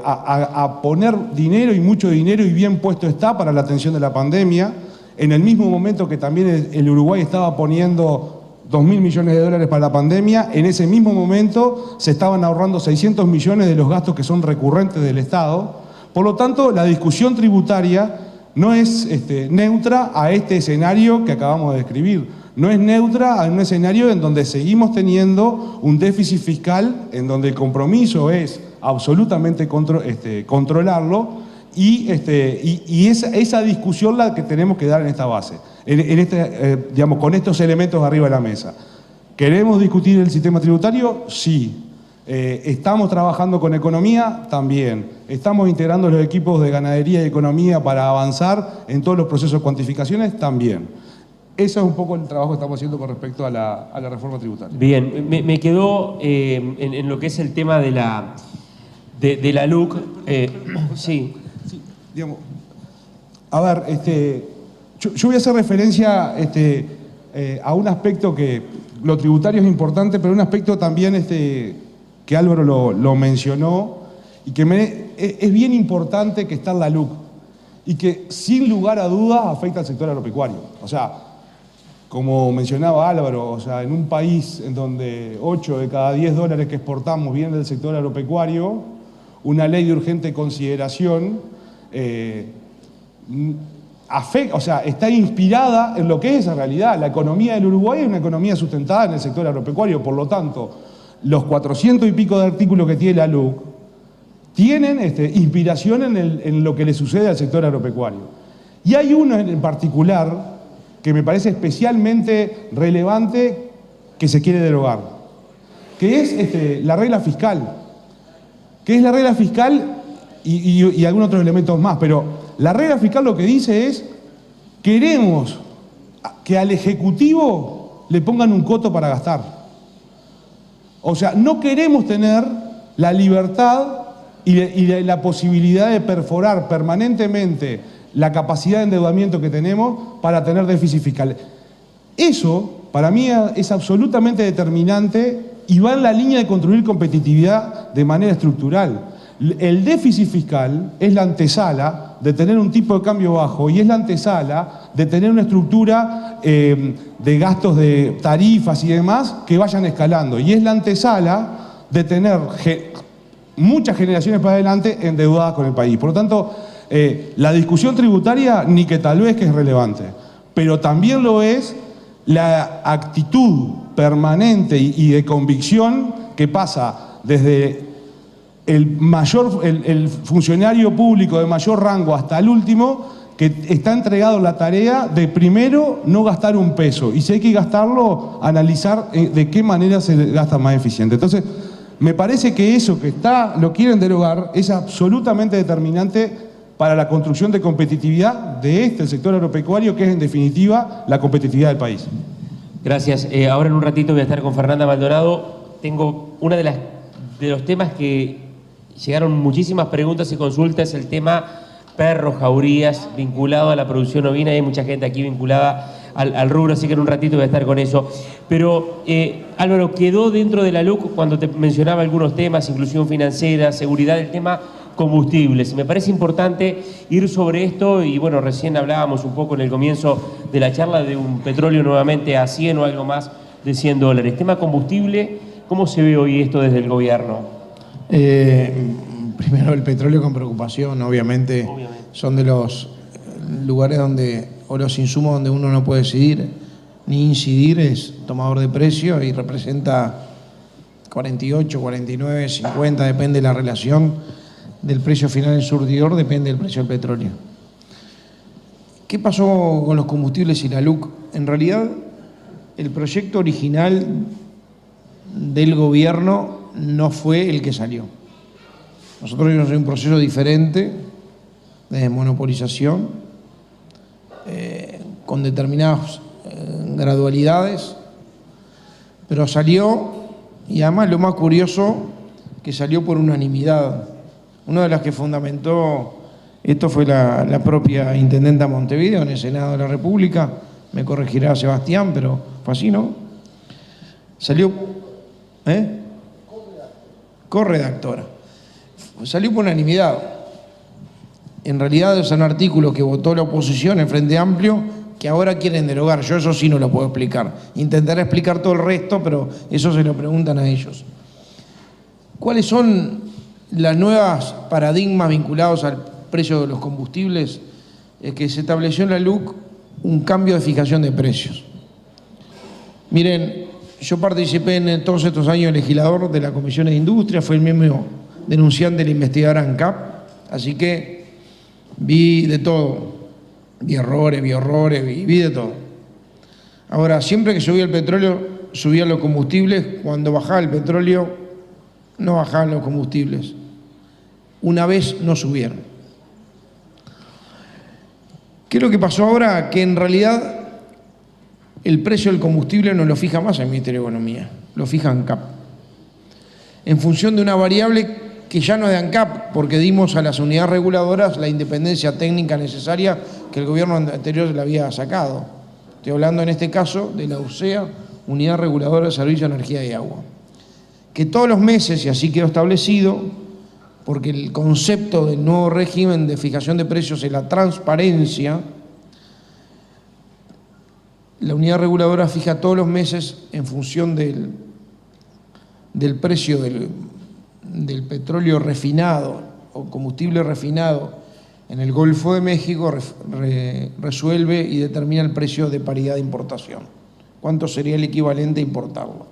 [SPEAKER 5] a poner dinero y mucho dinero y bien puesto está para la atención de la pandemia, en el mismo momento que también el Uruguay estaba poniendo 2.000 millones de dólares para la pandemia, en ese mismo momento se estaban ahorrando 600 millones de los gastos que son recurrentes del Estado. Por lo tanto, la discusión tributaria no es neutra a este escenario que acabamos de describir. No es neutra a un escenario en donde seguimos teniendo un déficit fiscal, en donde el compromiso es absolutamente controlarlo y esa discusión la que tenemos que dar en esta base, digamos, con estos elementos arriba de la mesa. ¿Queremos discutir el sistema tributario? Sí. ¿Estamos trabajando con economía? También. ¿Estamos integrando los equipos de ganadería y economía para avanzar en todos los procesos de cuantificaciones? También. Eso es un poco el trabajo que estamos haciendo con respecto a la reforma tributaria.
[SPEAKER 3] Bien, me quedó en lo que es el tema de la LUC. Sí.
[SPEAKER 5] Digamos, a ver, yo voy a hacer referencia a un aspecto que lo tributario es importante, pero un aspecto también que Álvaro lo mencionó y que es bien importante que está en la LUC y que sin lugar a dudas afecta al sector agropecuario. O sea, como mencionaba Álvaro, o sea, en un país en donde 8 de cada 10 dólares que exportamos vienen del sector agropecuario, una ley de urgente consideración está inspirada en lo que es esa realidad. La economía del Uruguay es una economía sustentada en el sector agropecuario, por lo tanto, los 400 y pico de artículos que tiene la LUC tienen inspiración en lo que le sucede al sector agropecuario. Y hay uno en particular que me parece especialmente relevante que se quiere derogar, que es la regla fiscal. ¿Qué es la regla fiscal? Y algunos otros elementos más, pero la regla fiscal lo que dice es: queremos que al Ejecutivo le pongan un coto para gastar. O sea, no queremos tener la libertad y la posibilidad de perforar permanentemente la capacidad de endeudamiento que tenemos para tener déficit fiscal. Eso, para mí, es absolutamente determinante y va en la línea de construir competitividad de manera estructural. El déficit fiscal es la antesala de tener un tipo de cambio bajo y es la antesala de tener una estructura de gastos de tarifas y demás que vayan escalando. Y es la antesala de tener muchas generaciones para adelante endeudadas con el país. Por lo tanto, la discusión tributaria ni que tal vez que es relevante, pero también lo es la actitud permanente y de convicción que pasa desde el funcionario público de mayor rango hasta el último, que está entregado la tarea de primero no gastar un peso, y si hay que gastarlo, analizar de qué manera se gasta más eficiente. Entonces, me parece que eso que lo quieren derogar es absolutamente determinante para la construcción de competitividad de el sector agropecuario, que es en definitiva la competitividad del país.
[SPEAKER 3] Gracias. Ahora en un ratito voy a estar con Fernanda Maldonado. Tengo de los temas que llegaron muchísimas preguntas y consultas, el tema perros, jaurías, vinculado a la producción ovina. Hay mucha gente aquí vinculada al rubro, así que en un ratito voy a estar con eso. Pero, Álvaro, quedó dentro de la LUC, cuando te mencionaba algunos temas, inclusión financiera, seguridad, el tema combustibles. Me parece importante ir sobre esto y, bueno, recién hablábamos un poco en el comienzo de la charla de un petróleo nuevamente a 100 o algo más de $100. Tema combustible, ¿cómo se ve hoy esto desde el gobierno?
[SPEAKER 4] Primero, el petróleo con preocupación, obviamente. Son de los lugares o los insumos donde uno no puede decidir ni incidir, es tomador de precio y representa 48, 49, 50, depende de la relación del precio final del surtidor, depende del precio del petróleo. ¿Qué pasó con los combustibles y la LUC? En realidad, el proyecto original del gobierno no fue el que salió. Nosotros íbamos a hacer un proceso diferente de desmonopolización, con determinadas gradualidades, pero salió, y además lo más curioso, que salió por unanimidad. Una de las que fundamentó esto fue la propia intendenta Montevideo en el Senado de la República. Me corregirá Sebastián, pero fue así, ¿no? Salió, corredactora. Salió por unanimidad. En realidad son artículos que votó la oposición, el Frente Amplio, que ahora quieren derogar. Yo eso sí no lo puedo explicar. Intentaré explicar todo el resto, pero eso se lo preguntan a ellos. ¿Cuáles son las nuevas paradigmas vinculados al precio de los combustibles? Es que se estableció en la LUC un cambio de fijación de precios. Miren, yo participé en todos estos años legislador de la Comisión de Industria, fui el mismo denunciante de la investigadora ANCAP, así que vi de todo, vi errores, vi de todo. Ahora, siempre que subía el petróleo, subían los combustibles. Cuando bajaba el petróleo, no bajaban los combustibles. Una vez no subieron. ¿Qué es lo que pasó ahora? Que en realidad el precio del combustible no lo fija más el Ministerio de Economía, lo fija ANCAP. En función de una variable que ya no es de ANCAP, porque dimos a las unidades reguladoras la independencia técnica necesaria que el gobierno anterior le había sacado. Estoy hablando en este caso de la URSEA, Unidad Reguladora de Servicio de Energía y Agua, que todos los meses, y así quedó establecido, porque el concepto del nuevo régimen de fijación de precios es la transparencia, la unidad reguladora fija todos los meses en función del precio del petróleo refinado o combustible refinado en el Golfo de México, resuelve y determina el precio de paridad de importación. ¿Cuánto sería el equivalente a importarlo?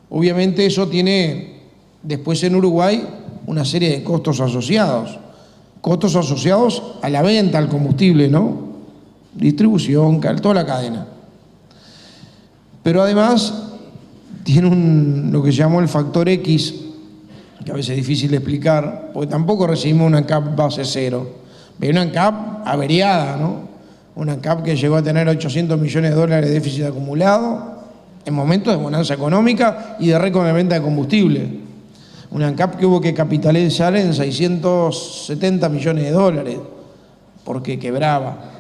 [SPEAKER 4] Obviamente eso tiene después en Uruguay una serie de costos asociados a la venta al combustible, ¿no? Distribución, toda la cadena. Pero además tiene lo que se llamó el factor X, que a veces es difícil de explicar, porque tampoco recibimos una ANCAP base cero. Pero una ANCAP averiada, ¿no? Una ANCAP que llegó a tener $800 millones de déficit acumulado en momentos de bonanza económica y de récord de venta de combustible. Una ANCAP que hubo que capitalizar en $670 millones porque quebraba.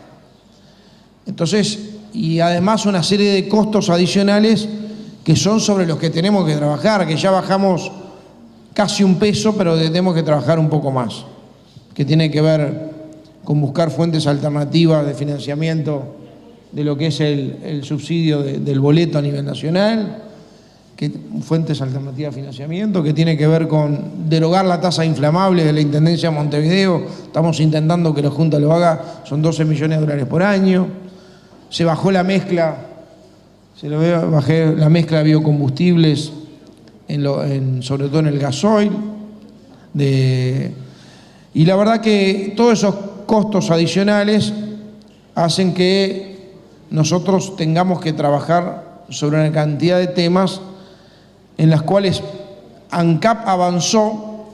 [SPEAKER 4] Entonces, y además una serie de costos adicionales que que son sobre los que tenemos que trabajar, que ya bajamos casi un peso, pero tenemos que trabajar un poco más, que tiene que ver con buscar fuentes alternativas de financiamiento de lo que es el subsidio del boleto a nivel nacional, fuentes alternativas de financiamiento, que tiene que ver con derogar la tasa inflamable de la Intendencia de Montevideo. Estamos intentando que la Junta lo haga, son 12 millones de dólares por año. Se bajó la mezcla, bajé la mezcla de biocombustibles, sobre todo en el gasoil. Y la verdad que todos esos costos adicionales hacen que nosotros tengamos que trabajar sobre una cantidad de temas en las cuales ANCAP avanzó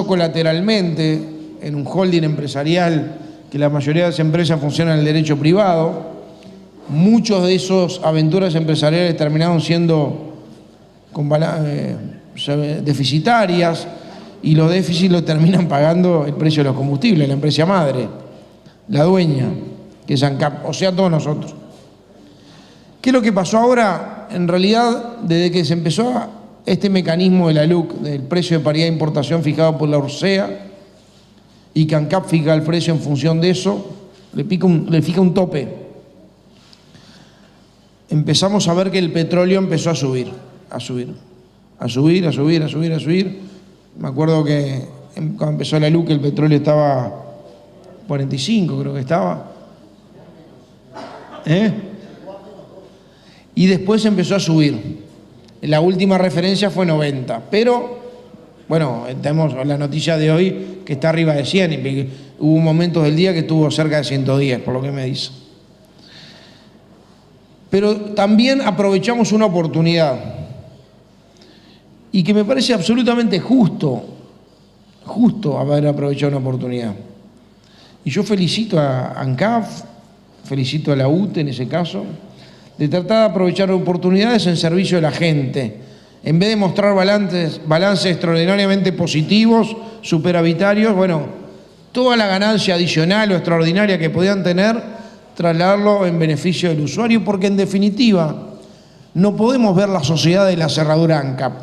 [SPEAKER 4] colateralmente en un holding empresarial, que la mayoría de las empresas funcionan en el derecho privado. Muchos de esos aventuras empresariales terminaron siendo deficitarias, y los déficits los terminan pagando el precio de los combustibles, la empresa madre, la dueña, que es ANCAP, o sea, todos nosotros. ¿Qué es lo que pasó ahora? En realidad, desde que se empezó este mecanismo de la LUC, del precio de paridad de importación fijado por la Orsea, y que ANCAP fija el precio en función de eso, le fija un tope. Empezamos a ver que el petróleo empezó a subir. Me acuerdo que cuando empezó la LUC el petróleo estaba 45, creo que estaba. Y después empezó a subir. La última referencia fue 90. Pero, bueno, tenemos la noticia de hoy que está arriba de 100. Y hubo momentos del día que estuvo cerca de 110, por lo que me dice. Pero también aprovechamos una oportunidad. Y que me parece absolutamente justo haber aprovechado una oportunidad. Y yo felicito a ANCAP, felicito a la UTE en ese caso, de tratar de aprovechar oportunidades en servicio de la gente. En vez de mostrar balances extraordinariamente positivos, superavitarios, bueno, toda la ganancia adicional o extraordinaria que podían tener, trasladarlo en beneficio del usuario, porque en definitiva no podemos ver la sociedad de la cerradura ANCAP.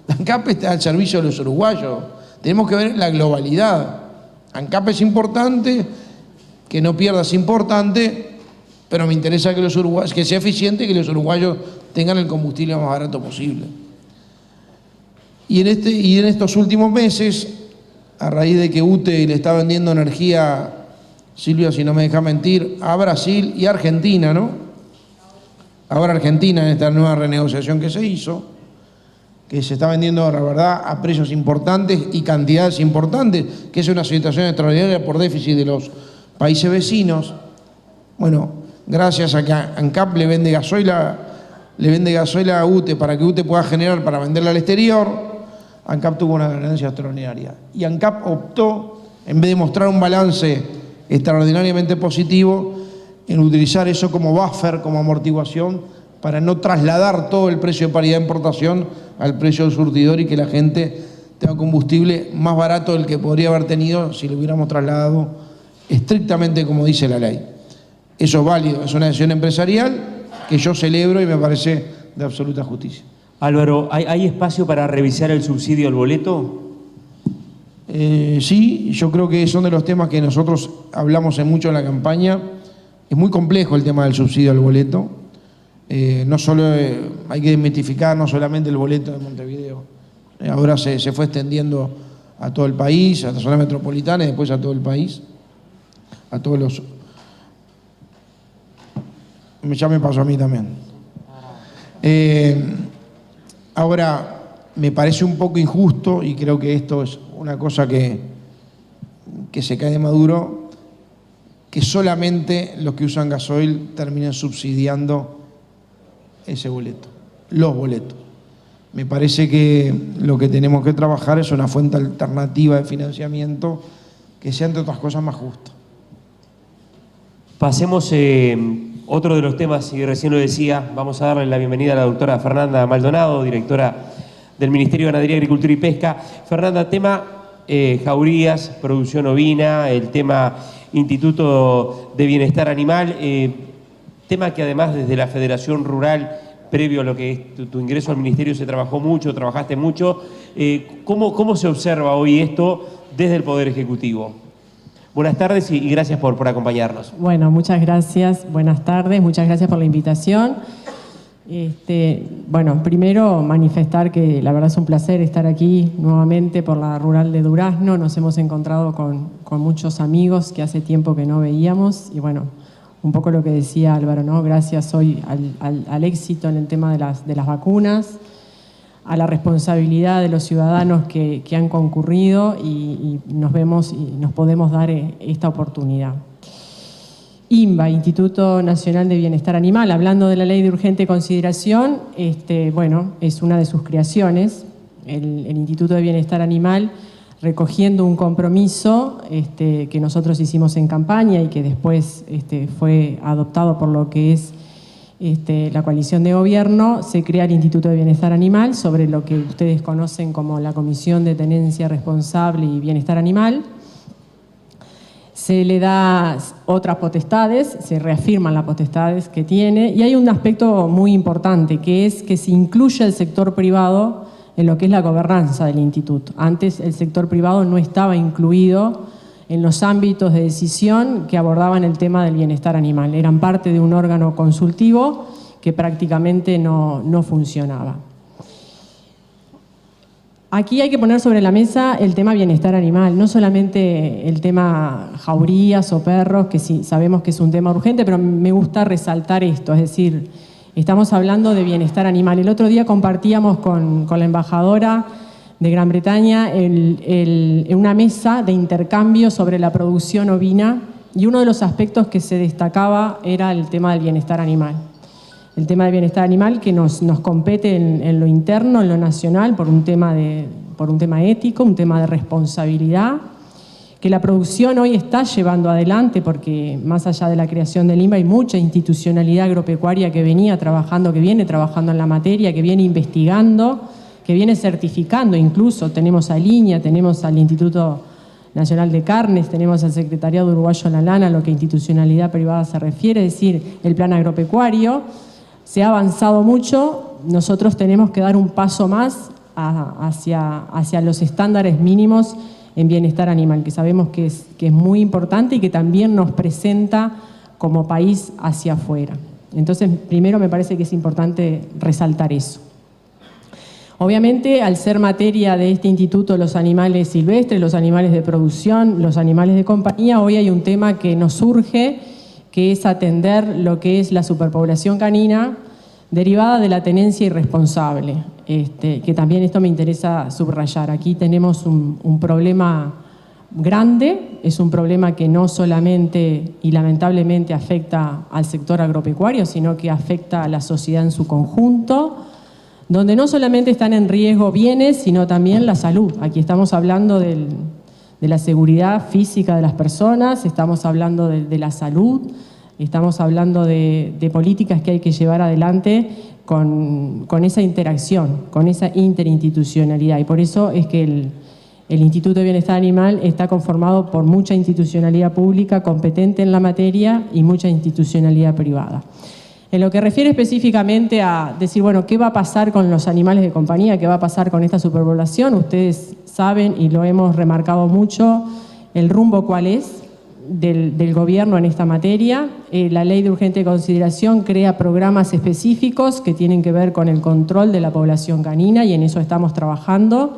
[SPEAKER 4] La ANCAP está al servicio de los uruguayos. Tenemos que ver la globalidad. ANCAP es importante, que no pierda es importante, pero me interesa que sea eficiente y que los uruguayos tengan el combustible más barato posible. Y en estos últimos meses, a raíz de que UTE le está vendiendo energía, Silvia, si no me deja mentir, a Brasil y a Argentina, ¿no? Ahora Argentina, en esta nueva renegociación que se hizo, que se está vendiendo, la verdad, a precios importantes y cantidades importantes, que es una situación extraordinaria por déficit de los países vecinos. Bueno, gracias a que ANCAP le vende gasoil a UTE para que UTE pueda generar para venderla al exterior, ANCAP tuvo una ganancia extraordinaria. Y ANCAP optó, en vez de mostrar un balance extraordinariamente positivo, en utilizar eso como buffer, como amortiguación, para no trasladar todo el precio de paridad de importación al precio del surtidor y que la gente tenga combustible más barato del que podría haber tenido si lo hubiéramos trasladado estrictamente como dice la ley. Eso es válido, es una decisión empresarial que yo celebro y me parece de absoluta justicia.
[SPEAKER 3] Álvaro, ¿hay espacio para revisar el subsidio al boleto?
[SPEAKER 4] Sí, yo creo que son de los temas que nosotros hablamos mucho en la campaña. Es muy complejo el tema del subsidio al boleto. No solo hay que desmitificar no solamente el boleto de Montevideo. Ahora se fue extendiendo a todo el país, a la zona metropolitana y después a todo el país, a todos los... Ya me pasó a mí también. Ahora, me parece un poco injusto, y creo que esto es una cosa que se cae de maduro, que solamente los que usan gasoil terminen subsidiando ese boleto, los boletos. Me parece que lo que tenemos que trabajar es una fuente alternativa de financiamiento que sea, entre otras cosas, más justa.
[SPEAKER 3] Pasemos otro de los temas, y recién lo decía, vamos a darle la bienvenida a la doctora Fernanda Maldonado, directora del Ministerio de Ganadería, Agricultura y Pesca. Fernanda, tema jaurías, producción ovina, el tema Instituto de Bienestar Animal, tema que además desde la Federación Rural previo a lo que es tu ingreso al ministerio se trabajó mucho, trabajaste mucho. ¿Cómo se observa hoy esto desde el Poder Ejecutivo? Buenas tardes y gracias por acompañarnos.
[SPEAKER 6] Bueno, muchas gracias. Buenas tardes, muchas gracias por la invitación. Bueno, primero manifestar que la verdad es un placer estar aquí nuevamente por la Rural de Durazno. Nos hemos encontrado con muchos amigos que hace tiempo que no veíamos y bueno, un poco lo que decía Álvaro, ¿no? Gracias hoy al éxito en el tema de las vacunas, a la responsabilidad de los ciudadanos que han concurrido y nos vemos y nos podemos dar esta oportunidad. INBA, Instituto Nacional de Bienestar Animal, hablando de la ley de urgente consideración, bueno, es una de sus creaciones, el Instituto de Bienestar Animal, recogiendo un compromiso que nosotros hicimos en campaña y que después fue adoptado por lo que es la coalición de gobierno. Se crea el Instituto de Bienestar Animal sobre lo que ustedes conocen como la Comisión de Tenencia Responsable y Bienestar Animal. Se le da otras potestades, se reafirman las potestades que tiene y hay un aspecto muy importante que es que se incluye el sector privado en lo que es la gobernanza del instituto. Antes el sector privado no estaba incluido en los ámbitos de decisión que abordaban el tema del bienestar animal. Eran parte de un órgano consultivo que prácticamente no funcionaba. Aquí hay que poner sobre la mesa el tema bienestar animal, no solamente el tema jaurías o perros, que sí sabemos que es un tema urgente, pero me gusta resaltar esto, es decir, estamos hablando de bienestar animal. El otro día compartíamos con la embajadora de Gran Bretaña en una mesa de intercambio sobre la producción ovina y uno de los aspectos que se destacaba era el tema del bienestar animal. El tema del bienestar animal que nos compete en lo interno, en lo nacional, por un tema ético, un tema de responsabilidad, que la producción hoy está llevando adelante porque más allá de la creación del INBA hay mucha institucionalidad agropecuaria que viene trabajando en la materia, que viene investigando, que viene certificando incluso. Tenemos a Línea, tenemos al Instituto Nacional de Carnes, tenemos al Secretariado Uruguayo de la Lana, lo que a institucionalidad privada se refiere, es decir, el plan agropecuario. Se ha avanzado mucho, nosotros tenemos que dar un paso más hacia los estándares mínimos en bienestar animal, que sabemos que es muy importante y que también nos presenta como país hacia afuera. Entonces, primero me parece que es importante resaltar eso. Obviamente, al ser materia de este instituto los animales silvestres, los animales de producción, los animales de compañía, hoy hay un tema que nos surge, que es atender lo que es la superpoblación canina derivada de la tenencia irresponsable, que también esto me interesa subrayar. Aquí tenemos un problema grande, es un problema que no solamente y lamentablemente afecta al sector agropecuario, sino que afecta a la sociedad en su conjunto, donde no solamente están en riesgo bienes, sino también la salud. Aquí estamos hablando de la seguridad física de las personas, estamos hablando de la salud, estamos hablando de políticas que hay que llevar adelante con esa interacción, con esa interinstitucionalidad. Y por eso es que el Instituto de Bienestar Animal está conformado por mucha institucionalidad pública competente en la materia y mucha institucionalidad privada. En lo que refiere específicamente a decir, bueno, ¿qué va a pasar con los animales de compañía? ¿Qué va a pasar con esta superpoblación? Ustedes saben, y lo hemos remarcado mucho, el rumbo cuál es del gobierno en esta materia. La ley de urgente consideración crea programas específicos que tienen que ver con el control de la población canina y en eso estamos trabajando,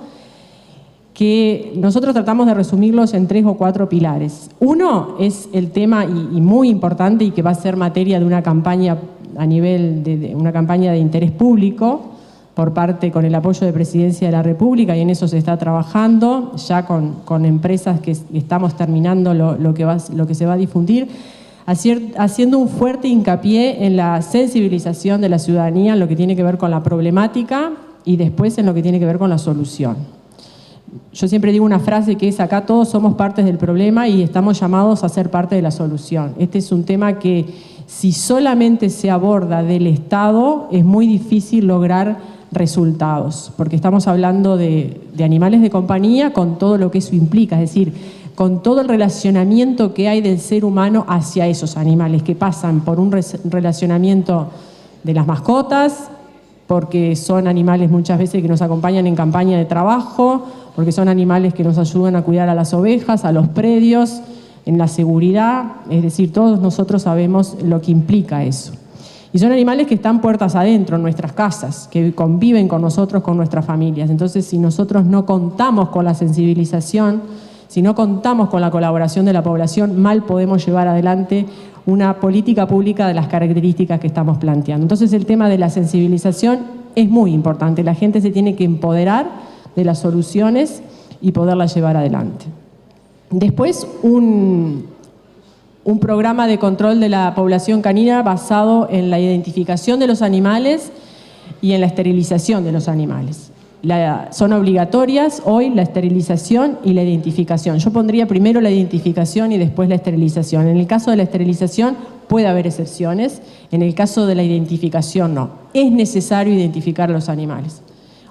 [SPEAKER 6] que nosotros tratamos de resumirlos en 3 o 4 pilares. Uno es el tema, y muy importante, y que va a ser materia de una campaña a nivel de una campaña de interés público, por parte con el apoyo de Presidencia de la República, y en eso se está trabajando, ya con empresas que estamos terminando lo que se va a difundir, haciendo un fuerte hincapié en la sensibilización de la ciudadanía en lo que tiene que ver con la problemática y después en lo que tiene que ver con la solución. Yo siempre digo una frase que es: acá todos somos partes del problema y estamos llamados a ser parte de la solución. Este es un tema que si solamente se aborda del Estado es muy difícil lograr resultados, porque estamos hablando de animales de compañía con todo lo que eso implica, es decir, con todo el relacionamiento que hay del ser humano hacia esos animales, que pasan por un relacionamiento de las mascotas, porque son animales muchas veces que nos acompañan en campaña de trabajo, porque son animales que nos ayudan a cuidar a las ovejas, a los predios, en la seguridad, es decir, todos nosotros sabemos lo que implica eso. Y son animales que están puertas adentro en nuestras casas, que conviven con nosotros, con nuestras familias. Entonces, si nosotros no contamos con la sensibilización, si no contamos con la colaboración de la población, mal podemos llevar adelante una política pública de las características que estamos planteando. Entonces, el tema de la sensibilización es muy importante. La gente se tiene que empoderar de las soluciones y poderlas llevar adelante. Después, un programa de control de la población canina basado en la identificación de los animales y en la esterilización de los animales. Son obligatorias hoy la esterilización y la identificación. Yo pondría primero la identificación y después la esterilización. En el caso de la esterilización puede haber excepciones, en el caso de la identificación no. Es necesario identificar a los animales.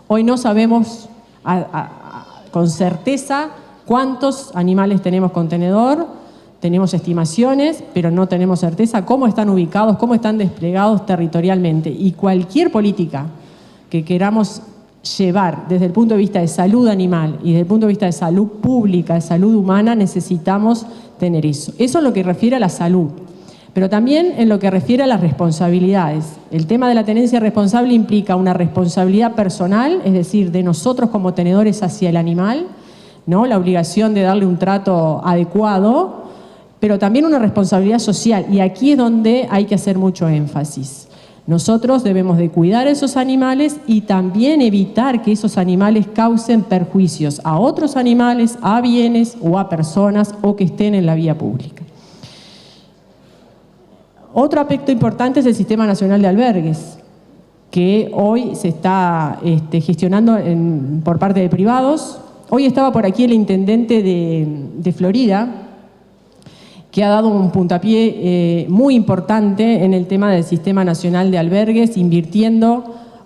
[SPEAKER 6] Hoy no sabemos con certeza cuántos animales tenemos con tenedor, tenemos estimaciones, pero no tenemos certeza cómo están ubicados, cómo están desplegados territorialmente. Y cualquier política que queramos llevar desde el punto de vista de salud animal y desde el punto de vista de salud pública, de salud humana, necesitamos tener eso. Eso en lo que refiere a la salud, pero también en lo que refiere a las responsabilidades. El tema de la tenencia responsable implica una responsabilidad personal, es decir, de nosotros como tenedores hacia el animal, ¿no? La obligación de darle un trato adecuado, pero también una responsabilidad social, y aquí es donde hay que hacer mucho énfasis. Nosotros debemos de cuidar a esos animales y también evitar que esos animales causen perjuicios a otros animales, a bienes o a personas o que estén en la vía pública. Otro aspecto importante es el Sistema Nacional de Albergues, que hoy se está gestionando por parte de privados. Hoy estaba por aquí el intendente de Florida, que ha dado un puntapié muy importante en el tema del Sistema Nacional de Albergues, invirtiendo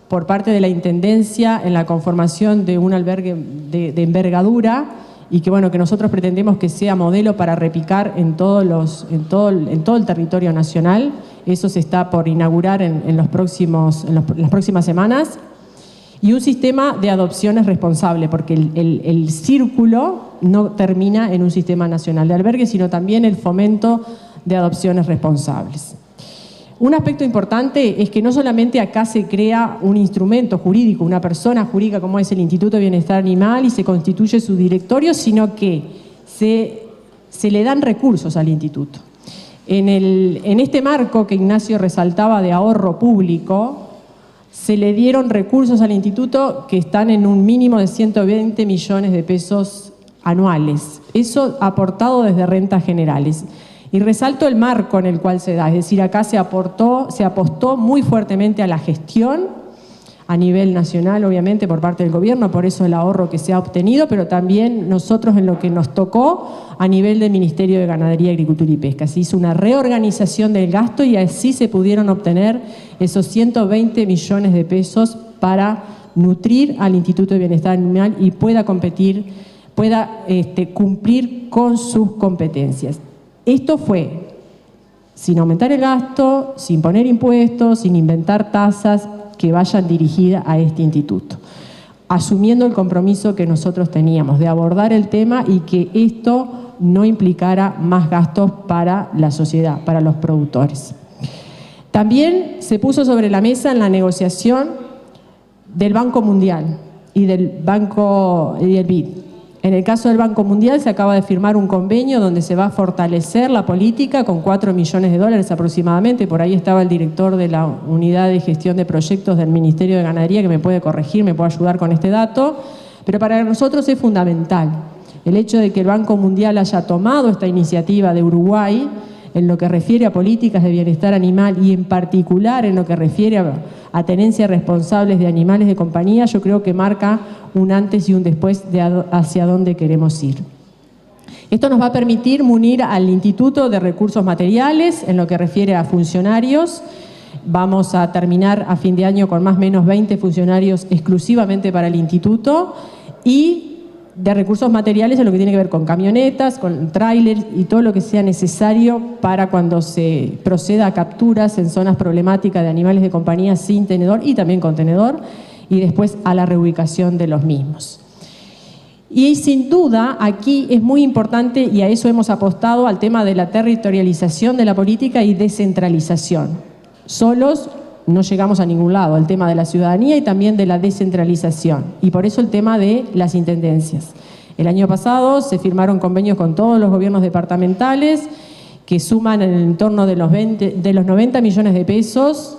[SPEAKER 6] por parte de la Intendencia en la conformación de un albergue de envergadura y que, bueno, que nosotros pretendemos que sea modelo para replicar en todo el territorio nacional. Eso se está por inaugurar en las próximas semanas. Y un sistema de adopciones responsable, porque el círculo no termina en un sistema nacional de albergues, sino también el fomento de adopciones responsables. Un aspecto importante es que no solamente acá se crea un instrumento jurídico, una persona jurídica como es el Instituto de Bienestar Animal y se constituye su directorio, sino que se le dan recursos al instituto. En este marco que Ignacio resaltaba de ahorro público, se le dieron recursos al instituto que están en un mínimo de 120 millones de pesos anuales. Eso aportado desde rentas generales. Y resalto el marco en el cual se da, es decir, acá se apostó muy fuertemente a la gestión a nivel nacional, obviamente, por parte del gobierno, por eso el ahorro que se ha obtenido, pero también nosotros en lo que nos tocó a nivel del Ministerio de Ganadería, Agricultura y Pesca. Se hizo una reorganización del gasto y así se pudieron obtener esos 120 millones de pesos para nutrir al Instituto de Bienestar Animal y pueda cumplir con sus competencias. Esto fue sin aumentar el gasto, sin poner impuestos, sin inventar tasas que vayan dirigidas a este instituto, asumiendo el compromiso que nosotros teníamos de abordar el tema y que esto no implicara más gastos para la sociedad, para los productores. También se puso sobre la mesa en la negociación del Banco Mundial y del BID. En el caso del Banco Mundial se acaba de firmar un convenio donde se va a fortalecer la política con 4 millones de dólares aproximadamente. Por ahí estaba el director de la Unidad de Gestión de Proyectos del Ministerio de Ganadería que me puede corregir, me puede ayudar con este dato. Pero para nosotros es fundamental el hecho de que el Banco Mundial haya tomado esta iniciativa de Uruguay en lo que refiere a políticas de bienestar animal y en particular en lo que refiere a tenencias responsables de animales de compañía. Yo creo que marca un antes y un después hacia dónde queremos ir. Esto nos va a permitir munir al instituto de recursos materiales en lo que refiere a funcionarios. Vamos a terminar a fin de año con más o menos 20 funcionarios exclusivamente para el instituto y de recursos materiales en lo que tiene que ver con camionetas, con trailers y todo lo que sea necesario para cuando se proceda a capturas en zonas problemáticas de animales de compañía sin tenedor y también con tenedor, y después a la reubicación de los mismos. Y sin duda aquí es muy importante, y a eso hemos apostado, al tema de la territorialización de la política y descentralización. Solos no llegamos a ningún lado, el tema de la ciudadanía y también de la descentralización, y por eso el tema de las intendencias. El año pasado se firmaron convenios con todos los gobiernos departamentales que suman en torno de los 90 millones de pesos,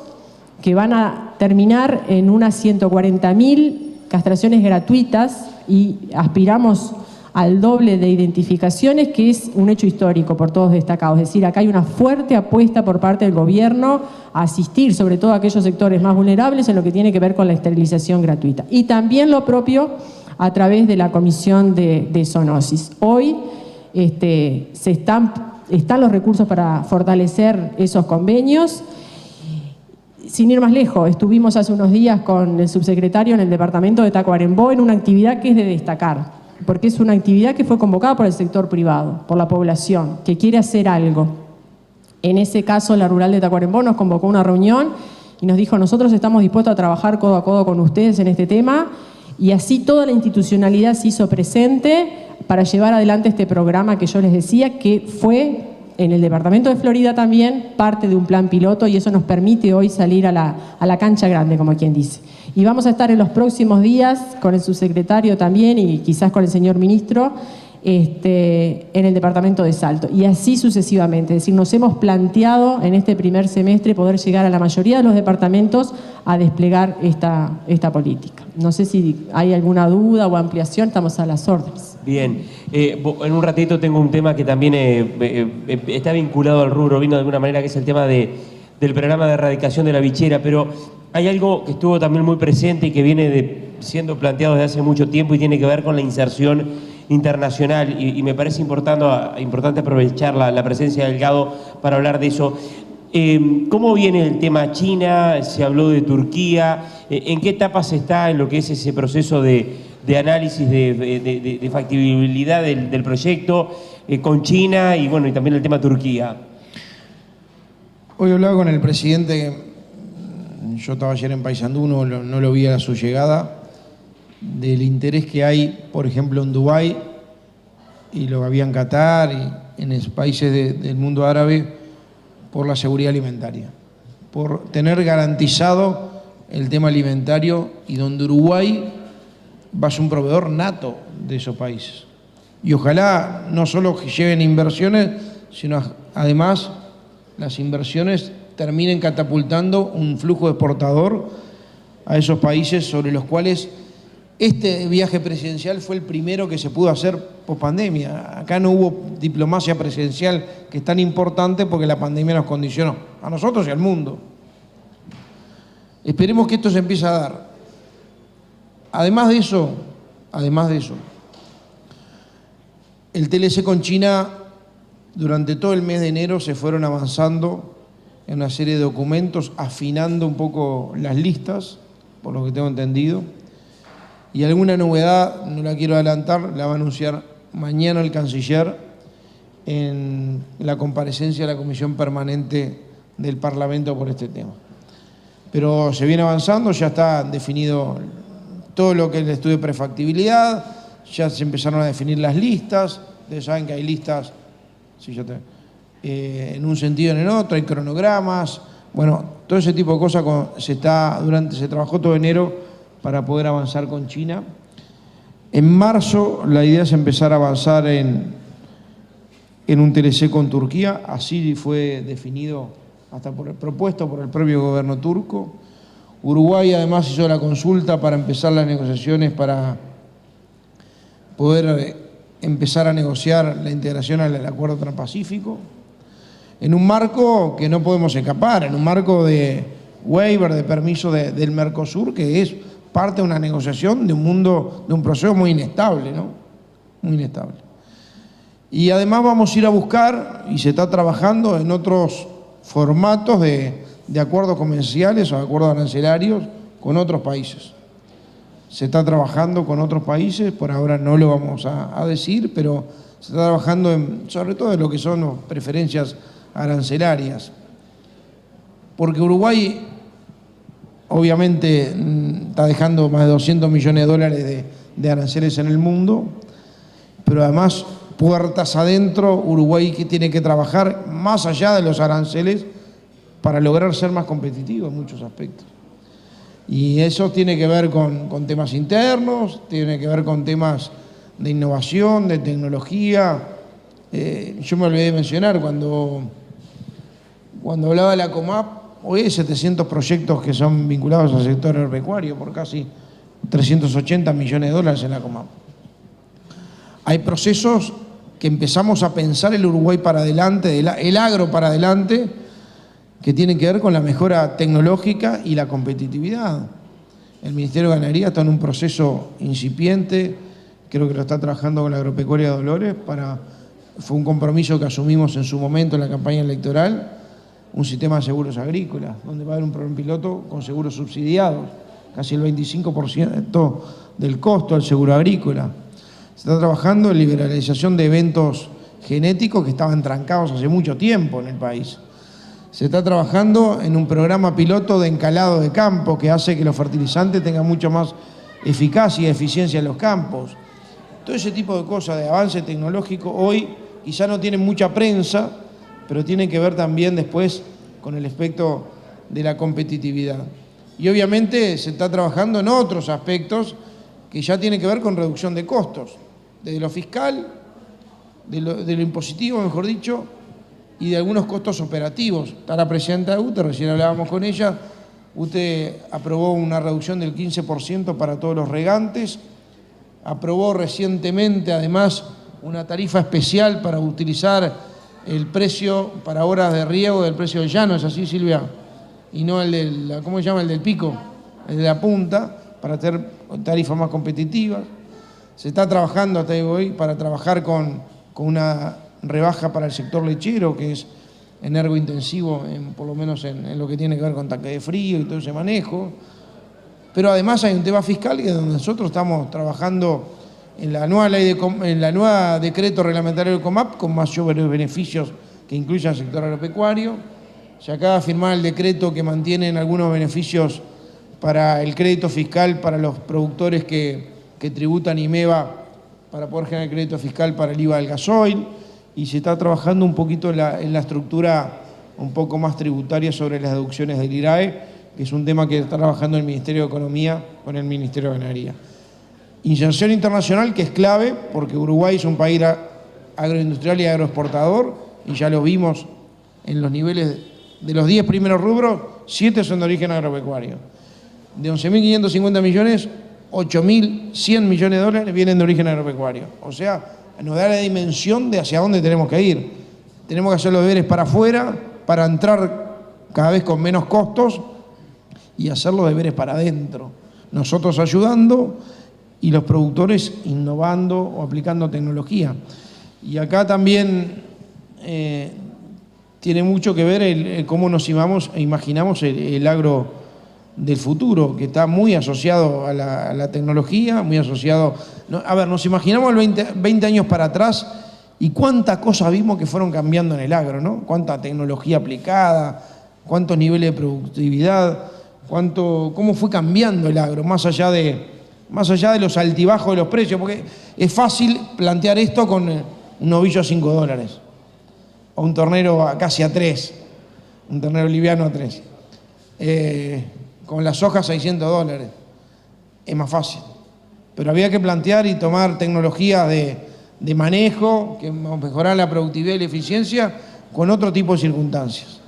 [SPEAKER 6] que van a terminar en unas 140.000 castraciones gratuitas, y aspiramos al doble de identificaciones, que es un hecho histórico por todos destacados. Es decir, acá hay una fuerte apuesta por parte del gobierno a asistir sobre todo a aquellos sectores más vulnerables en lo que tiene que ver con la esterilización gratuita. Y también lo propio a través de la comisión de zoonosis. Hoy están los recursos para fortalecer esos convenios. Sin ir más lejos, estuvimos hace unos días con el subsecretario en el departamento de Tacuarembó en una actividad que es de destacar, porque es una actividad que fue convocada por el sector privado, por la población, que quiere hacer algo. En ese caso, la Rural de Tacuarembó nos convocó a una reunión y nos dijo: nosotros estamos dispuestos a trabajar codo a codo con ustedes en este tema, y así toda la institucionalidad se hizo presente para llevar adelante este programa que yo les decía, que fue en el departamento de Florida también parte de un plan piloto, y eso nos permite hoy salir a la cancha grande, como quien dice. Y vamos a estar en los próximos días con el subsecretario también, y quizás con el señor ministro, en el departamento de Salto, y así sucesivamente. Es decir, nos hemos planteado en este primer semestre poder llegar a la mayoría de los departamentos a desplegar esta política. No sé si hay alguna duda o ampliación, estamos a las órdenes.
[SPEAKER 3] Bien, en un ratito tengo un tema que también está vinculado al rubro vino de alguna manera, que es el tema del programa de erradicación de la bichera, pero hay algo que estuvo también muy presente y que viene siendo planteado desde hace mucho tiempo, y tiene que ver con la inserción internacional, y me parece importante aprovechar la presencia de Delgado para hablar de eso. ¿Cómo viene el tema China? Se habló de Turquía. ¿En qué etapas está en lo que es ese proceso de análisis de factibilidad del proyecto con China y bueno, y también el tema Turquía?
[SPEAKER 4] Hoy hablaba con el presidente, yo estaba ayer en Paysandú, no lo vi a su llegada, del interés que hay, por ejemplo, en Dubái, y lo que había en Qatar y en los países del mundo árabe, por la seguridad alimentaria, por tener garantizado el tema alimentario, y donde Uruguay va a ser un proveedor nato de esos países. Y ojalá no solo que lleven inversiones, sino además las inversiones terminen catapultando un flujo exportador a esos países sobre los cuales este viaje presidencial fue el primero que se pudo hacer pospandemia. Acá no hubo diplomacia presidencial, que es tan importante porque la pandemia nos condicionó, a nosotros y al mundo. Esperemos que esto se empiece a dar. Además de eso, el TLC con China, durante todo el mes de enero se fueron avanzando en una serie de documentos, afinando un poco las listas, por lo que tengo entendido. Y alguna novedad, no la quiero adelantar, la va a anunciar mañana el canciller en la comparecencia de la Comisión Permanente del Parlamento por este tema. Pero se viene avanzando, ya está definido todo lo que es el estudio de prefactibilidad, ya se empezaron a definir las listas. Ustedes saben que hay listas en un sentido y en el otro, hay cronogramas, bueno, todo ese tipo de cosas se trabajó todo enero para poder avanzar con China. En marzo la idea es empezar a avanzar en un TLC con Turquía, así fue definido hasta propuesto por el propio gobierno turco. Uruguay además hizo la consulta para empezar las negociaciones para poder empezar a negociar la integración al Acuerdo Transpacífico, en un marco que no podemos escapar, en un marco de waiver, de permiso del Mercosur, que es parte de una negociación de un mundo, de un proceso muy inestable, ¿no? Muy inestable. Y además vamos a ir a buscar, y se está trabajando en otros formatos de acuerdos comerciales o acuerdos arancelarios con otros países. Se está trabajando con otros países, por ahora no lo vamos a decir, pero se está trabajando sobre todo en lo que son las preferencias arancelarias. Porque Uruguay obviamente está dejando más de 200 millones de dólares de aranceles en el mundo, pero además, puertas adentro, Uruguay que tiene que trabajar más allá de los aranceles para lograr ser más competitivo en muchos aspectos. Y eso tiene que ver con temas internos, tiene que ver con temas de innovación, de tecnología. Yo me olvidé de mencionar, cuando hablaba de la COMAP, hoy hay 700 proyectos que son vinculados al sector agropecuario por casi 380 millones de dólares en la COMAP. Hay procesos que empezamos a pensar el Uruguay para adelante, el agro para adelante, que tienen que ver con la mejora tecnológica y la competitividad. El Ministerio de Ganadería está en un proceso incipiente, creo que lo está trabajando con la Agropecuaria de Dolores, fue un compromiso que asumimos en su momento en la campaña electoral, un sistema de seguros agrícolas, donde va a haber un programa piloto con seguros subsidiados, casi el 25% del costo del seguro agrícola. Se está trabajando en liberalización de eventos genéticos que estaban trancados hace mucho tiempo en el país. Se está trabajando en un programa piloto de encalado de campo que hace que los fertilizantes tengan mucho más eficacia y eficiencia en los campos. Todo ese tipo de cosas, de avance tecnológico, hoy quizá no tienen mucha prensa, pero tienen que ver también después con el aspecto de la competitividad. Y obviamente se está trabajando en otros aspectos que ya tienen que ver con reducción de costos, desde lo fiscal, de lo impositivo, mejor dicho, y de algunos costos operativos. Está la presidenta de UTE, recién hablábamos con ella. UTE aprobó una reducción del 15% para todos los regantes, aprobó recientemente además una tarifa especial para utilizar el precio para horas de riego del precio del llano, ¿es así, Silvia? Y no el del, ¿cómo se llama? El del pico, el de la punta, para tener tarifas más competitivas. Se está trabajando hasta hoy para trabajar con una rebaja para el sector lechero, que es energointensivo, por lo menos en lo que tiene que ver con tanque de frío y todo ese manejo. Pero además hay un tema fiscal que es donde nosotros estamos trabajando en la nueva decreto reglamentario del COMAP con mayores beneficios que incluyan el sector agropecuario. Se acaba de firmar el decreto que mantiene algunos beneficios para el crédito fiscal para los productores que tributan IMEVA para poder generar crédito fiscal para el IVA del gasoil. Y se está trabajando un poquito en la estructura un poco más tributaria sobre las deducciones del IRAE, que es un tema que está trabajando el Ministerio de Economía con el Ministerio de Ganadería. Inserción internacional, que es clave, porque Uruguay es un país agroindustrial y agroexportador, y ya lo vimos en los niveles de los 10 primeros rubros, 7 son de origen agropecuario. De 11.550 millones, 8.100 millones de dólares vienen de origen agropecuario. O sea, nos da la dimensión de hacia dónde tenemos que ir. Tenemos que hacer los deberes para afuera, para entrar cada vez con menos costos y hacer los deberes para adentro. Nosotros ayudando y los productores innovando o aplicando tecnología. Y acá también tiene mucho que ver cómo nos imaginamos el agro del futuro, que está muy asociado a la tecnología, muy asociado... A ver, nos imaginamos 20 años para atrás y cuántas cosas vimos que fueron cambiando en el agro, ¿no? Cuánta tecnología aplicada, cuántos niveles de productividad, cómo fue cambiando el agro, más allá de los altibajos de los precios, porque es fácil plantear esto con un novillo a $5, o un ternero casi a 3, un ternero liviano a 3. Con las sojas $600, es más fácil. Pero había que plantear y tomar tecnologías de manejo que mejorar la productividad y la eficiencia con otro tipo de circunstancias.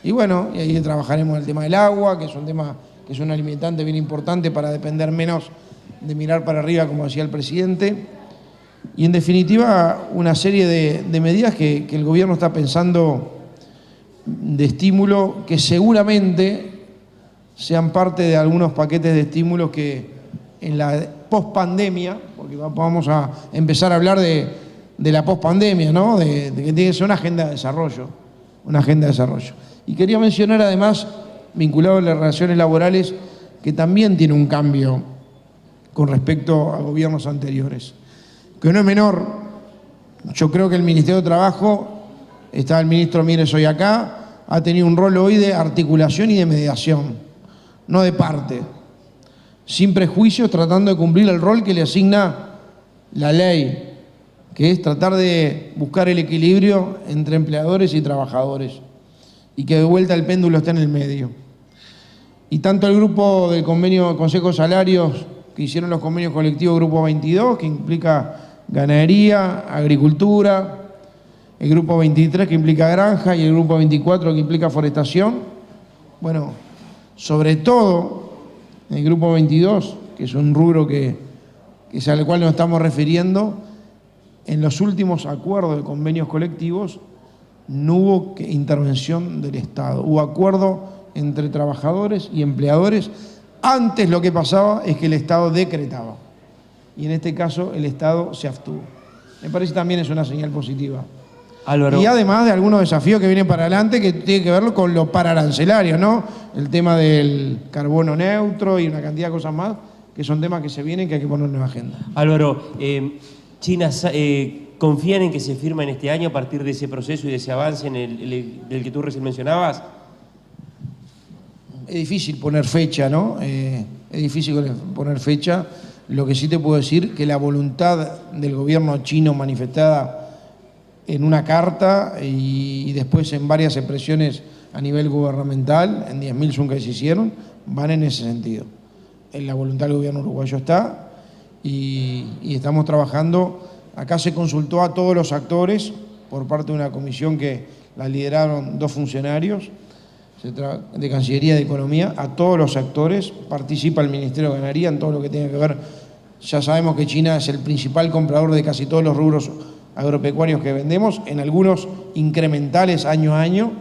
[SPEAKER 4] Y bueno, y ahí trabajaremos el tema del agua, que es un tema que es un alimentante bien importante para depender menos de mirar para arriba, como decía el presidente. Y en definitiva, una serie de medidas que el gobierno está pensando de estímulo que seguramente sean parte de algunos paquetes de estímulos que en la pospandemia, porque vamos a empezar a hablar de la pospandemia, ¿no? De que tiene que ser una agenda de desarrollo, Y quería mencionar además, vinculado a las relaciones laborales, que también tiene un cambio con respecto a gobiernos anteriores. Que no es menor, yo creo que el Ministerio de Trabajo, está el ministro Mieres hoy acá, ha tenido un rol hoy de articulación y de mediación, no de parte, sin prejuicios, tratando de cumplir el rol que le asigna la ley, que es tratar de buscar el equilibrio entre empleadores y trabajadores, y que de vuelta el péndulo está en el medio. Y tanto el grupo del convenio Consejo de Salarios, que hicieron los convenios colectivos Grupo 22, que implica ganadería, agricultura, el Grupo 23, que implica granja, y el Grupo 24, que implica forestación. Bueno, sobre todo el Grupo 22, que es un rubro que es al cual nos estamos refiriendo, en los últimos acuerdos de convenios colectivos no hubo intervención del Estado, hubo acuerdo entre trabajadores y empleadores. Antes lo que pasaba es que el Estado decretaba, y en este caso el Estado se abstuvo. Me parece también es una señal positiva.
[SPEAKER 3] Álvaro.
[SPEAKER 4] Y además de algunos desafíos que vienen para adelante que tienen que ver con lo paraarancelario, ¿no? El tema del carbono neutro y una cantidad de cosas más, que son temas que se vienen que hay que poner en la agenda.
[SPEAKER 3] Álvaro, China, ¿confían en que se firma en este año a partir de ese proceso y de ese avance del que tú recién mencionabas?
[SPEAKER 4] Es difícil poner fecha, ¿no? Es difícil poner fecha. Lo que sí te puedo decir que la voluntad del gobierno chino manifestada en una carta y después en varias expresiones a nivel gubernamental, en 10.000 Zoom que se hicieron, van en ese sentido. En la voluntad del gobierno uruguayo está y estamos trabajando. Acá se consultó a todos los actores por parte de una comisión que la lideraron 2 funcionarios de Cancillería de Economía, a todos los actores, participa el Ministerio de Ganadería en todo lo que tenga que ver. Ya sabemos que China es el principal comprador de casi todos los rubros agropecuarios que vendemos, en algunos incrementales año a año,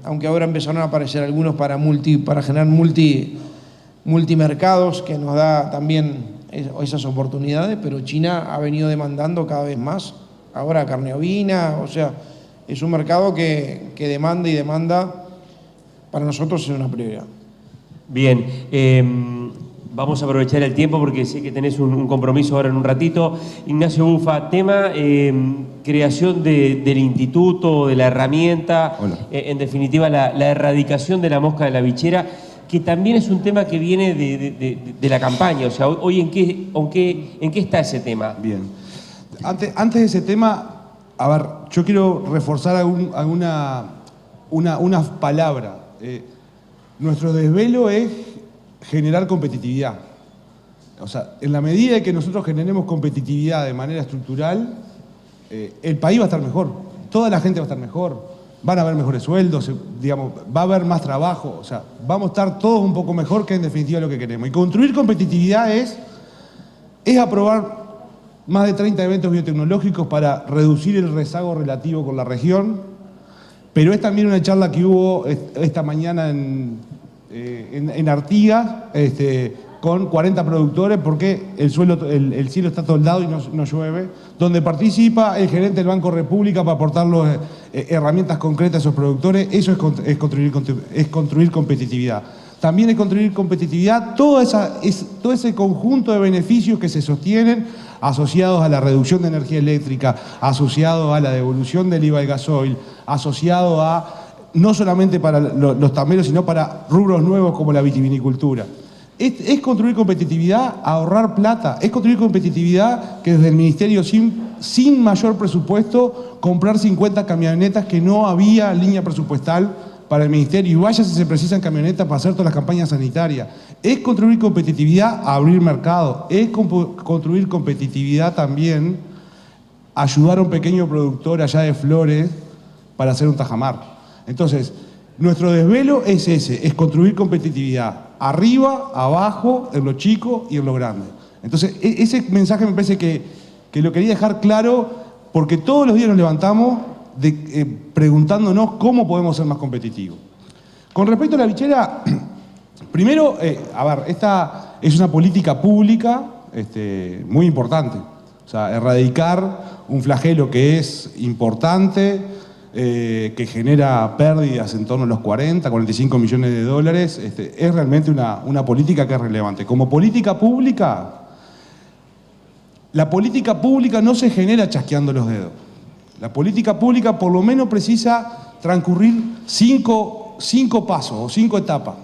[SPEAKER 4] aunque ahora empezaron a aparecer algunos para generar multimercados, que nos da también esas oportunidades, pero China ha venido demandando cada vez más, ahora carne ovina, o sea, es un mercado que demanda y demanda, para nosotros es una prioridad.
[SPEAKER 3] Bien, vamos a aprovechar el tiempo porque sé que tenés un compromiso ahora en un ratito. Ignacio Bufa, tema creación del instituto, de la herramienta, en definitiva la erradicación de la mosca de la bichera, que también es un tema que viene de la campaña. O sea, hoy ¿en qué está ese tema?
[SPEAKER 5] Bien. Antes de ese tema, a ver, yo quiero reforzar una palabra. Nuestro desvelo es generar competitividad. O sea, en la medida que nosotros generemos competitividad de manera estructural, el país va a estar mejor, toda la gente va a estar mejor, van a haber mejores sueldos, digamos, va a haber más trabajo, o sea, vamos a estar todos un poco mejor, que en definitiva lo que queremos. Y construir competitividad es aprobar más de 30 eventos biotecnológicos para reducir el rezago relativo con la región, pero es también una charla que hubo esta mañana en Artigas, con 40 productores, porque el cielo está toldado y no llueve, donde participa el gerente del Banco República para aportarles herramientas concretas a esos productores. Eso es construir competitividad. También es construir competitividad todo ese conjunto de beneficios que se sostienen asociados a la reducción de energía eléctrica, asociados a la devolución del IVA del gasoil, asociado a no solamente para los tameros, sino para rubros nuevos como la vitivinicultura. Es construir competitividad, ahorrar plata, es construir competitividad que desde el Ministerio sin mayor presupuesto, comprar 50 camionetas que no había línea presupuestal para el Ministerio, y vaya si se precisan camionetas para hacer todas las campañas sanitarias. Es construir competitividad, abrir mercado, es construir competitividad también, ayudar a un pequeño productor allá de Flores para hacer un tajamar. Entonces, nuestro desvelo es ese, es construir competitividad, arriba, abajo, en lo chico y en lo grande. Entonces, ese mensaje me parece que lo quería dejar claro, porque todos los días nos levantamos preguntándonos cómo podemos ser más competitivos. Con respecto a la bichera, primero, esta es una política pública muy importante. O sea, erradicar un flagelo que es importante, que genera pérdidas en torno a los 40, 45 millones de dólares, es realmente una política que es relevante. Como política pública, la política pública no se genera chasqueando los dedos. La política pública por lo menos precisa transcurrir cinco pasos o 5 etapas.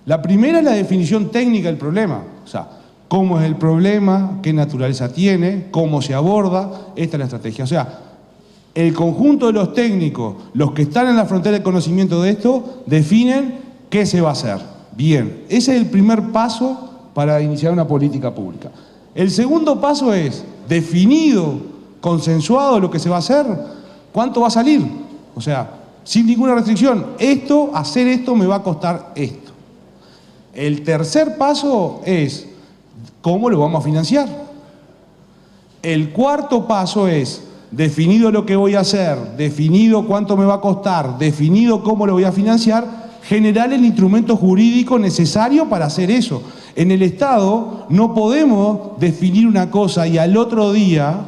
[SPEAKER 5] La primera es la definición técnica del problema, o sea, cómo es el problema, qué naturaleza tiene, cómo se aborda, esta es la estrategia. O sea, el conjunto de los técnicos, los que están en la frontera del conocimiento de esto, definen qué se va a hacer. Bien, ese es el primer paso para iniciar una política pública. El segundo paso es, definido, consensuado lo que se va a hacer, ¿cuánto va a salir? O sea, sin ninguna restricción, hacer esto me va a costar esto. El tercer paso es, ¿cómo lo vamos a financiar? El cuarto paso es, definido lo que voy a hacer, definido cuánto me va a costar, definido cómo lo voy a financiar, generar el instrumento jurídico necesario para hacer eso. En el Estado no podemos definir una cosa y al otro día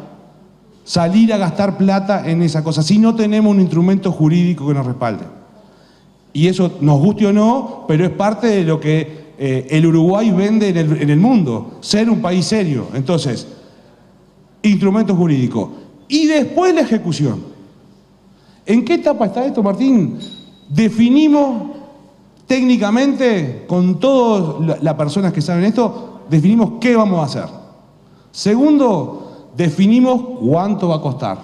[SPEAKER 5] salir a gastar plata en esa cosa si no tenemos un instrumento jurídico que nos respalde. Y eso, nos guste o no, pero es parte de lo que el Uruguay vende en el mundo, ser un país serio. Entonces, instrumento jurídico. Y después la ejecución. ¿En qué etapa está esto, Martín? Definimos técnicamente, con todas las personas que saben esto, definimos qué vamos a hacer. Segundo, definimos cuánto va a costar.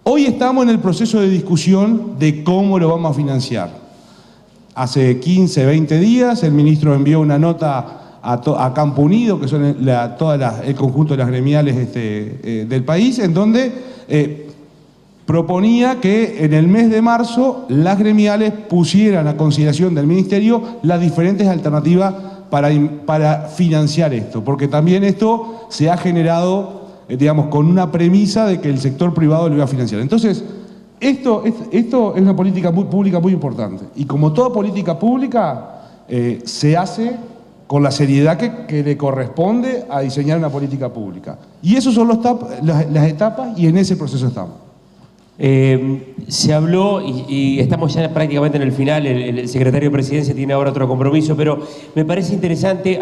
[SPEAKER 5] Hoy estamos en el proceso de discusión de cómo lo vamos a financiar. Hace 15, 20 días el ministro envió una nota a Campo Unido, que son el conjunto de las gremiales del país, en donde proponía que en el mes de marzo las gremiales pusieran a consideración del ministerio las diferentes alternativas para financiar esto, porque también esto se ha generado, digamos, con una premisa de que el sector privado lo iba a financiar. Entonces, esto es una política pública muy importante, y como toda política pública se hace con la seriedad que le corresponde a diseñar una política pública. Y esas son las etapas, y en ese proceso estamos.
[SPEAKER 3] Se habló, y estamos ya prácticamente en el final, el secretario de Presidencia tiene ahora otro compromiso, pero me parece interesante,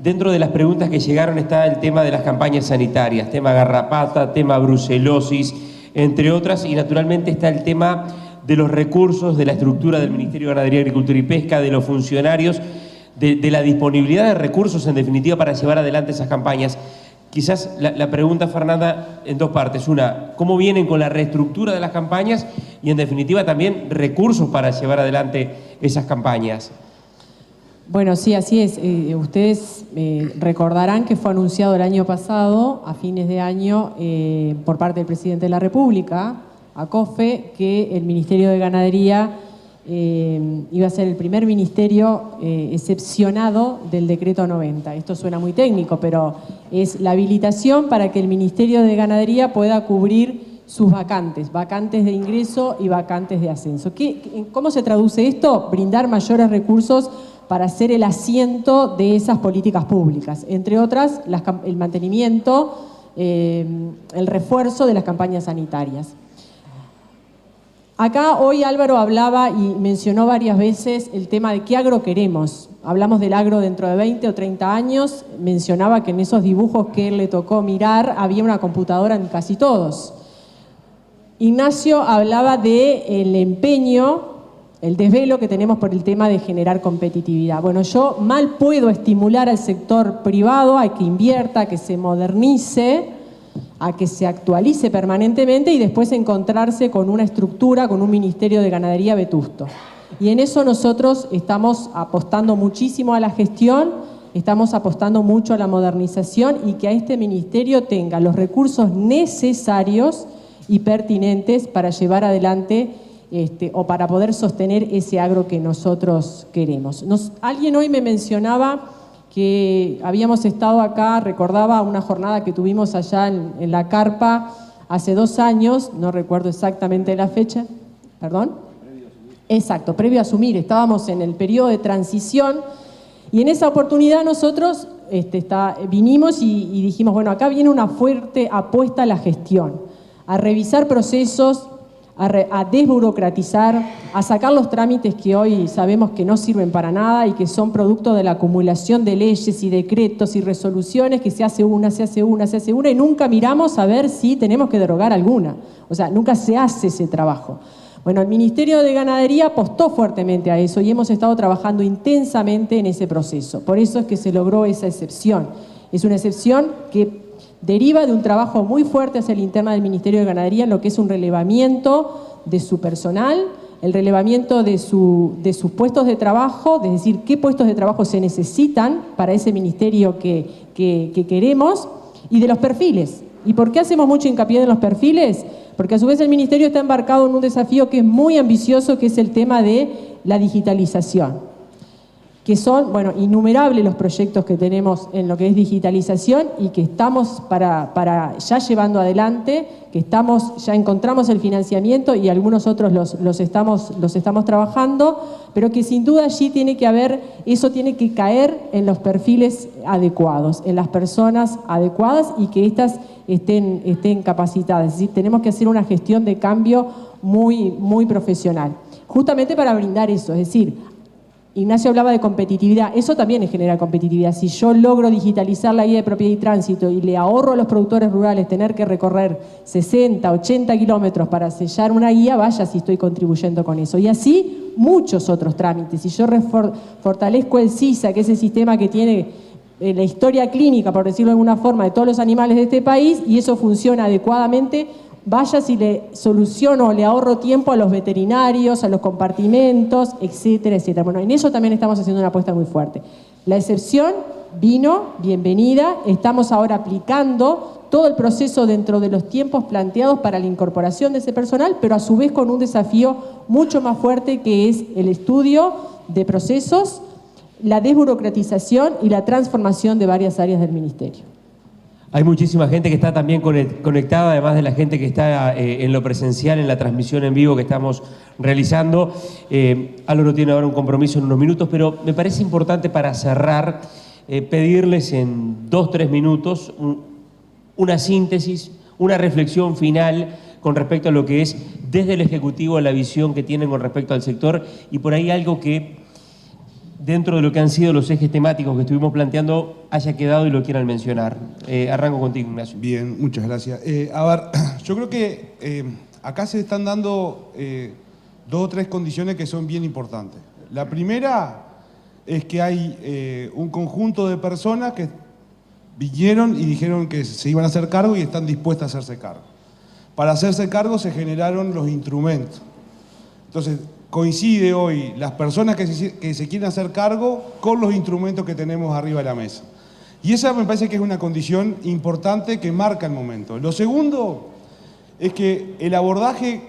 [SPEAKER 3] dentro de las preguntas que llegaron está el tema de las campañas sanitarias, tema garrapata, tema brucelosis, entre otras, y naturalmente está el tema de los recursos, de la estructura del Ministerio de Ganadería, Agricultura y Pesca, de los funcionarios, de la disponibilidad de recursos, en definitiva, para llevar adelante esas campañas. Quizás la pregunta, Fernanda, en dos partes. Una, ¿cómo vienen con la reestructura de las campañas? Y en definitiva también recursos para llevar adelante esas campañas.
[SPEAKER 6] Bueno, sí, así es. Ustedes recordarán que fue anunciado el año pasado, a fines de año, por parte del presidente de la República, Acofe, que el Ministerio de Ganadería iba a ser el primer ministerio excepcionado del decreto 90. Esto suena muy técnico, pero es la habilitación para que el Ministerio de Ganadería pueda cubrir sus vacantes de ingreso y vacantes de ascenso. ¿Cómo se traduce esto? Brindar mayores recursos para hacer el asiento de esas políticas públicas, entre otras el mantenimiento, el refuerzo de las campañas sanitarias. Acá hoy Álvaro hablaba y mencionó varias veces el tema de qué agro queremos. Hablamos del agro dentro de 20 o 30 años, mencionaba que en esos dibujos que él le tocó mirar había una computadora en casi todos. Ignacio hablaba del empeño, el desvelo que tenemos por el tema de generar competitividad. Bueno, yo mal puedo estimular al sector privado a que invierta, a que se modernice, a que se actualice permanentemente y después encontrarse con una estructura, con un Ministerio de Ganadería vetusto. Y en eso nosotros estamos apostando muchísimo a la gestión, estamos apostando mucho a la modernización y que a este ministerio tenga los recursos necesarios y pertinentes para llevar adelante o para poder sostener ese agro que nosotros queremos. Alguien hoy me mencionaba que habíamos estado acá, recordaba una jornada que tuvimos allá en la carpa hace 2 años, no recuerdo exactamente la fecha, ¿perdón? Exacto, previo a asumir, estábamos en el periodo de transición y en esa oportunidad nosotros vinimos y dijimos, bueno, acá viene una fuerte apuesta a la gestión a revisar procesos, a desburocratizar, a sacar los trámites que hoy sabemos que no sirven para nada y que son producto de la acumulación de leyes y decretos y resoluciones que se hace una y nunca miramos a ver si tenemos que derogar alguna. O sea, nunca se hace ese trabajo. Bueno, el Ministerio de Ganadería apostó fuertemente a eso y hemos estado trabajando intensamente en ese proceso. Por eso es que se logró esa excepción. Es una excepción que deriva de un trabajo muy fuerte hacia la interna del Ministerio de Ganadería en lo que es un relevamiento de su personal, el relevamiento de sus puestos de trabajo, es decir, qué puestos de trabajo se necesitan para ese ministerio que queremos, y de los perfiles. ¿Y por qué hacemos mucho hincapié en los perfiles? Porque a su vez el ministerio está embarcado en un desafío que es muy ambicioso, que es el tema de la digitalización. Que son, bueno, innumerables los proyectos que tenemos en lo que es digitalización y que estamos para ya llevando adelante, ya encontramos el financiamiento y algunos otros los estamos trabajando, pero que sin duda allí eso tiene que caer en los perfiles adecuados, en las personas adecuadas y que éstas estén capacitadas. Es decir, tenemos que hacer una gestión de cambio muy, muy profesional, justamente para brindar eso, es decir, Ignacio hablaba de competitividad, eso también genera competitividad. Si yo logro digitalizar la guía de propiedad y tránsito y le ahorro a los productores rurales tener que recorrer 60, 80 kilómetros para sellar una guía, vaya si estoy contribuyendo con eso. Y así muchos otros trámites. Si yo fortalezco el SISA, que es el sistema que tiene la historia clínica, por decirlo de alguna forma, de todos los animales de este país, y eso funciona adecuadamente, vaya si le soluciono, le ahorro tiempo a los veterinarios, a los compartimentos, etcétera, etcétera. Bueno, en eso también estamos haciendo una apuesta muy fuerte. La excepción vino, bienvenida, estamos ahora aplicando todo el proceso dentro de los tiempos planteados para la incorporación de ese personal, pero a su vez con un desafío mucho más fuerte que es el estudio de procesos, la desburocratización y la transformación de varias áreas del ministerio.
[SPEAKER 3] Hay muchísima gente que está también conectada, además de la gente que está en lo presencial, en la transmisión en vivo que estamos realizando. Álvaro tiene ahora un compromiso en unos minutos, pero me parece importante para cerrar pedirles en 2-3 minutos una síntesis, una reflexión final con respecto a lo que es desde el Ejecutivo la visión que tienen con respecto al sector y por ahí algo que dentro de lo que han sido los ejes temáticos que estuvimos planteando, haya quedado y lo quieran mencionar. Arranco contigo, Ignacio.
[SPEAKER 5] Bien, muchas gracias. A ver, yo creo que acá se están dando 2 o 3 condiciones que son bien importantes. La primera es que hay un conjunto de personas que vinieron y dijeron que se iban a hacer cargo y están dispuestas a hacerse cargo. Para hacerse cargo se generaron los instrumentos. Entonces, coincide hoy las personas que se quieren hacer cargo con los instrumentos que tenemos arriba de la mesa. Y esa me parece que es una condición importante que marca el momento. Lo segundo es que el abordaje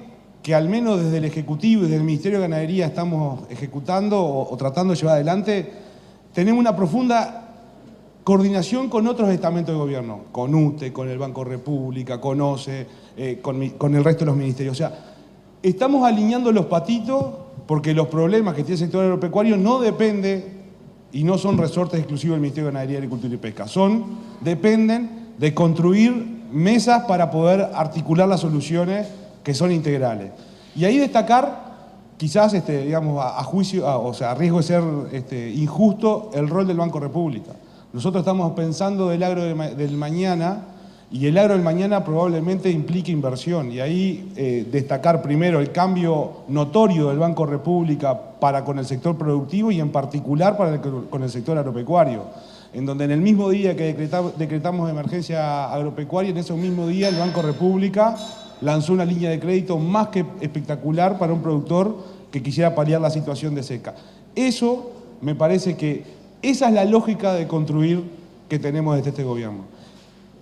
[SPEAKER 5] que al menos desde el Ejecutivo y desde el Ministerio de Ganadería estamos ejecutando o tratando de llevar adelante, tenemos una profunda coordinación con otros estamentos de gobierno, con UTE, con el Banco República, con OCE, con el resto de los ministerios. O sea, estamos alineando los patitos porque los problemas que tiene el sector agropecuario no dependen y no son resortes exclusivos del Ministerio de Ganadería, Agricultura y Pesca. Dependen de construir mesas para poder articular las soluciones que son integrales. Y ahí destacar, quizás digamos, a riesgo de ser injusto, el rol del Banco República. Nosotros estamos pensando del agro del mañana, y el agro del mañana probablemente implique inversión. Y ahí destacar primero el cambio notorio del Banco República para con el sector productivo y en particular con el sector agropecuario, en donde en el mismo día que decretamos emergencia agropecuaria, en ese mismo día el Banco República lanzó una línea de crédito más que espectacular para un productor que quisiera paliar la situación de seca. Eso me parece que esa es la lógica de construir que tenemos desde este gobierno.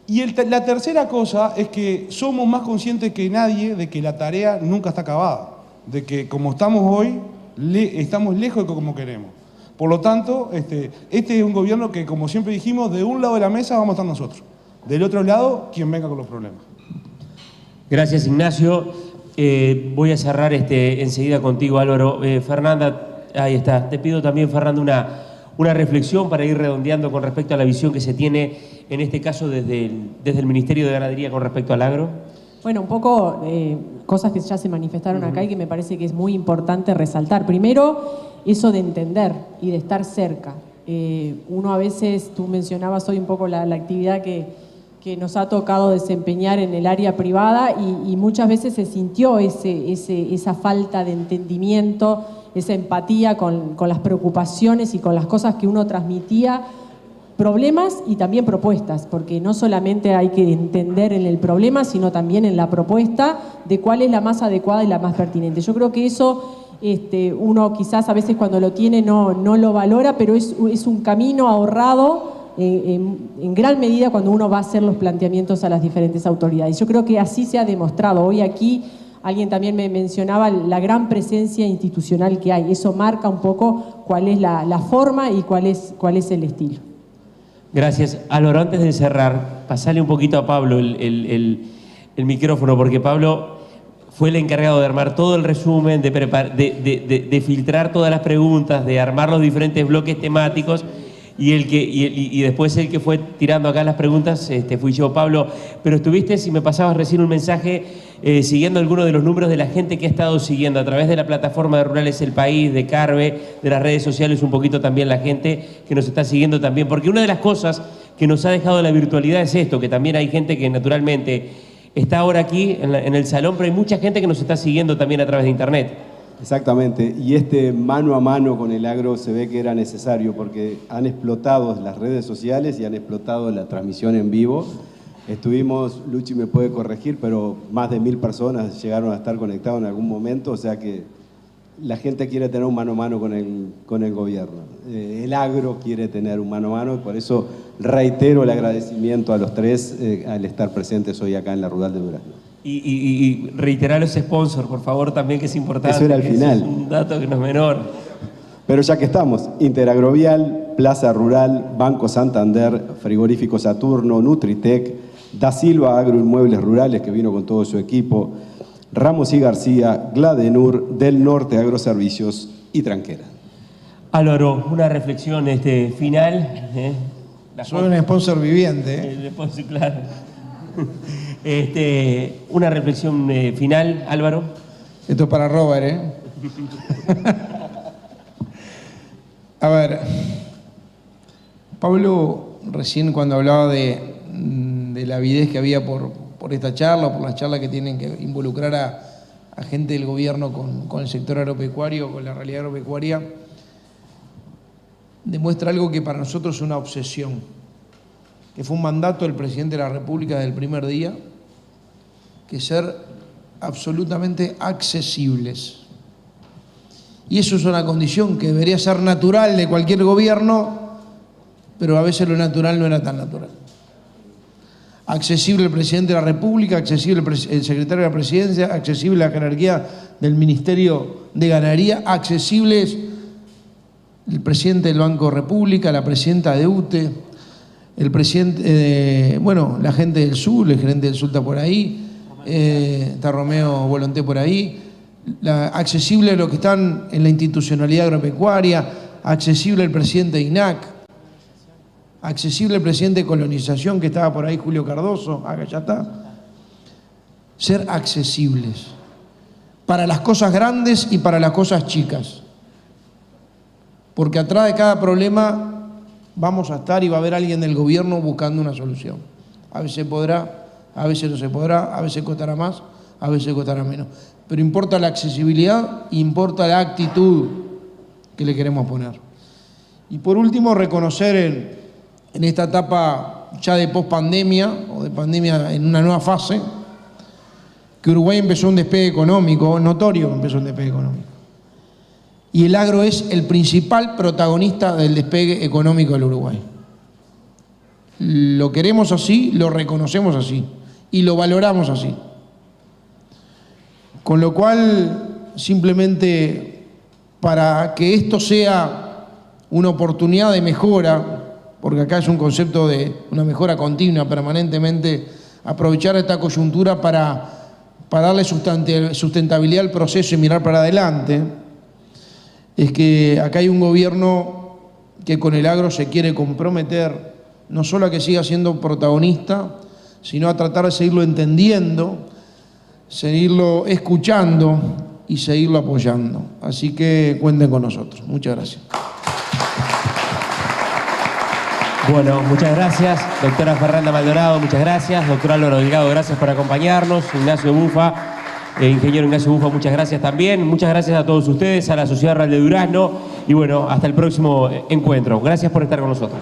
[SPEAKER 5] Y la tercera cosa es que somos más conscientes que nadie de que la tarea nunca está acabada, de que como estamos hoy, estamos lejos de como queremos. Por lo tanto, este es un gobierno que, como siempre dijimos, de un lado de la mesa vamos a estar nosotros, del otro lado, quien venga con los problemas.
[SPEAKER 3] Gracias, Ignacio. Voy a cerrar enseguida contigo, Álvaro. Fernanda, ahí está. Te pido también, Fernanda, una reflexión para ir redondeando con respecto a la visión que se tiene, en este caso, desde el Ministerio de Ganadería con respecto al agro.
[SPEAKER 6] Bueno, un poco cosas que ya se manifestaron acá y que me parece que es muy importante resaltar. Primero, eso de entender y de estar cerca. Uno a veces, tú mencionabas hoy un poco la actividad que nos ha tocado desempeñar en el área privada y muchas veces se sintió esa falta de entendimiento, esa empatía con las preocupaciones y con las cosas que uno transmitía, problemas y también propuestas, porque no solamente hay que entender en el problema, sino también en la propuesta de cuál es la más adecuada y la más pertinente. Yo creo que eso uno quizás a veces cuando lo tiene no lo valora, pero es un camino ahorrado en gran medida cuando uno va a hacer los planteamientos a las diferentes autoridades. Yo creo que así se ha demostrado. Hoy aquí alguien también me mencionaba la gran presencia institucional que hay. Eso marca un poco cuál es la forma y cuál es el estilo.
[SPEAKER 3] Gracias. Álvaro, antes de cerrar, pasale un poquito a Pablo el micrófono, porque Pablo fue el encargado de armar todo el resumen, de filtrar todas las preguntas, de armar los diferentes bloques temáticos, y después el que fue tirando acá las preguntas fui yo, Pablo. Pero estuviste, si me pasabas recién un mensaje, siguiendo algunos de los números de la gente que ha estado siguiendo a través de la plataforma de Rurales El País, de Carve, de las redes sociales, un poquito también la gente que nos está siguiendo también. Porque una de las cosas que nos ha dejado la virtualidad es esto, que también hay gente que naturalmente está ahora aquí en el salón, pero hay mucha gente que nos está siguiendo también a través de internet.
[SPEAKER 1] Exactamente, y mano a mano con el agro se ve que era necesario porque han explotado las redes sociales y han explotado la transmisión en vivo. Estuvimos, Luchi me puede corregir, pero más de 1000 personas llegaron a estar conectados en algún momento, o sea que la gente quiere tener un mano a mano con el gobierno. El agro quiere tener un mano a mano y por eso reitero el agradecimiento a los tres al estar presentes hoy acá en la Rural de Durazno.
[SPEAKER 3] Y reiterar los sponsors, por favor, también, que es importante.
[SPEAKER 1] Eso era al final.
[SPEAKER 3] Es un dato que no es menor.
[SPEAKER 1] Pero ya que estamos, Interagrovial, Plaza Rural, Banco Santander, Frigorífico Saturno, Nutritec, Da Silva Agroinmuebles Rurales, que vino con todo su equipo, Ramos y García, Gladenur, Del Norte Agroservicios y Tranquera.
[SPEAKER 3] Álvaro, una reflexión final.
[SPEAKER 4] Soy un sponsor viviente.
[SPEAKER 3] El sponsor, claro. Una reflexión final, Álvaro.
[SPEAKER 4] Esto es para Robert, A ver, Pablo recién cuando hablaba de la avidez que había por esta charla, por las charlas que tienen que involucrar a gente del gobierno con el sector agropecuario, con la realidad agropecuaria, demuestra algo que para nosotros es una obsesión, que fue un mandato del presidente de la República desde el primer día, que es ser absolutamente accesibles. Y eso es una condición que debería ser natural de cualquier gobierno, pero a veces lo natural no era tan natural. Accesible el presidente de la República, accesible el secretario de la Presidencia, accesible la jerarquía del Ministerio de Ganadería, accesibles el presidente del Banco República, la presidenta de UTE, el presidente, la gente del sur, el gerente del sur está por ahí, está Romeo Volonté por ahí, accesible a los que están en la institucionalidad agropecuaria, accesible el presidente de INAC, accesible el presidente de Colonización que estaba por ahí, Julio Cardoso, acá ya está. Ser accesibles para las cosas grandes y para las cosas chicas, porque atrás de cada problema vamos a estar y va a haber alguien del gobierno buscando una solución. A veces podrá, a veces no se podrá, a veces costará más, a veces costará menos. Pero importa la accesibilidad, importa la actitud que le queremos poner. Y por último, reconocer en esta etapa ya de pospandemia, o de pandemia en una nueva fase, que Uruguay empezó un despegue económico, notorio que empezó un despegue económico. Y el agro es el principal protagonista del despegue económico del Uruguay. Lo queremos así, lo reconocemos así y lo valoramos así. Con lo cual, simplemente para que esto sea una oportunidad de mejora, porque acá es un concepto de una mejora continua, permanentemente, aprovechar esta coyuntura para darle sustentabilidad al proceso y mirar para adelante, es que acá hay un gobierno que con el agro se quiere comprometer, no solo a que siga siendo protagonista, sino a tratar de seguirlo entendiendo, seguirlo escuchando y seguirlo apoyando. Así que cuenten con nosotros. Muchas gracias.
[SPEAKER 3] Bueno, muchas gracias, doctora Fernanda Maldonado, muchas gracias, doctor Álvaro Delgado, gracias por acompañarnos, Ignacio Bufa, ingeniero Ignacio Bufa, muchas gracias también, muchas gracias a todos ustedes, a la Sociedad Rural de Durazno y bueno, hasta el próximo encuentro. Gracias por estar con nosotros.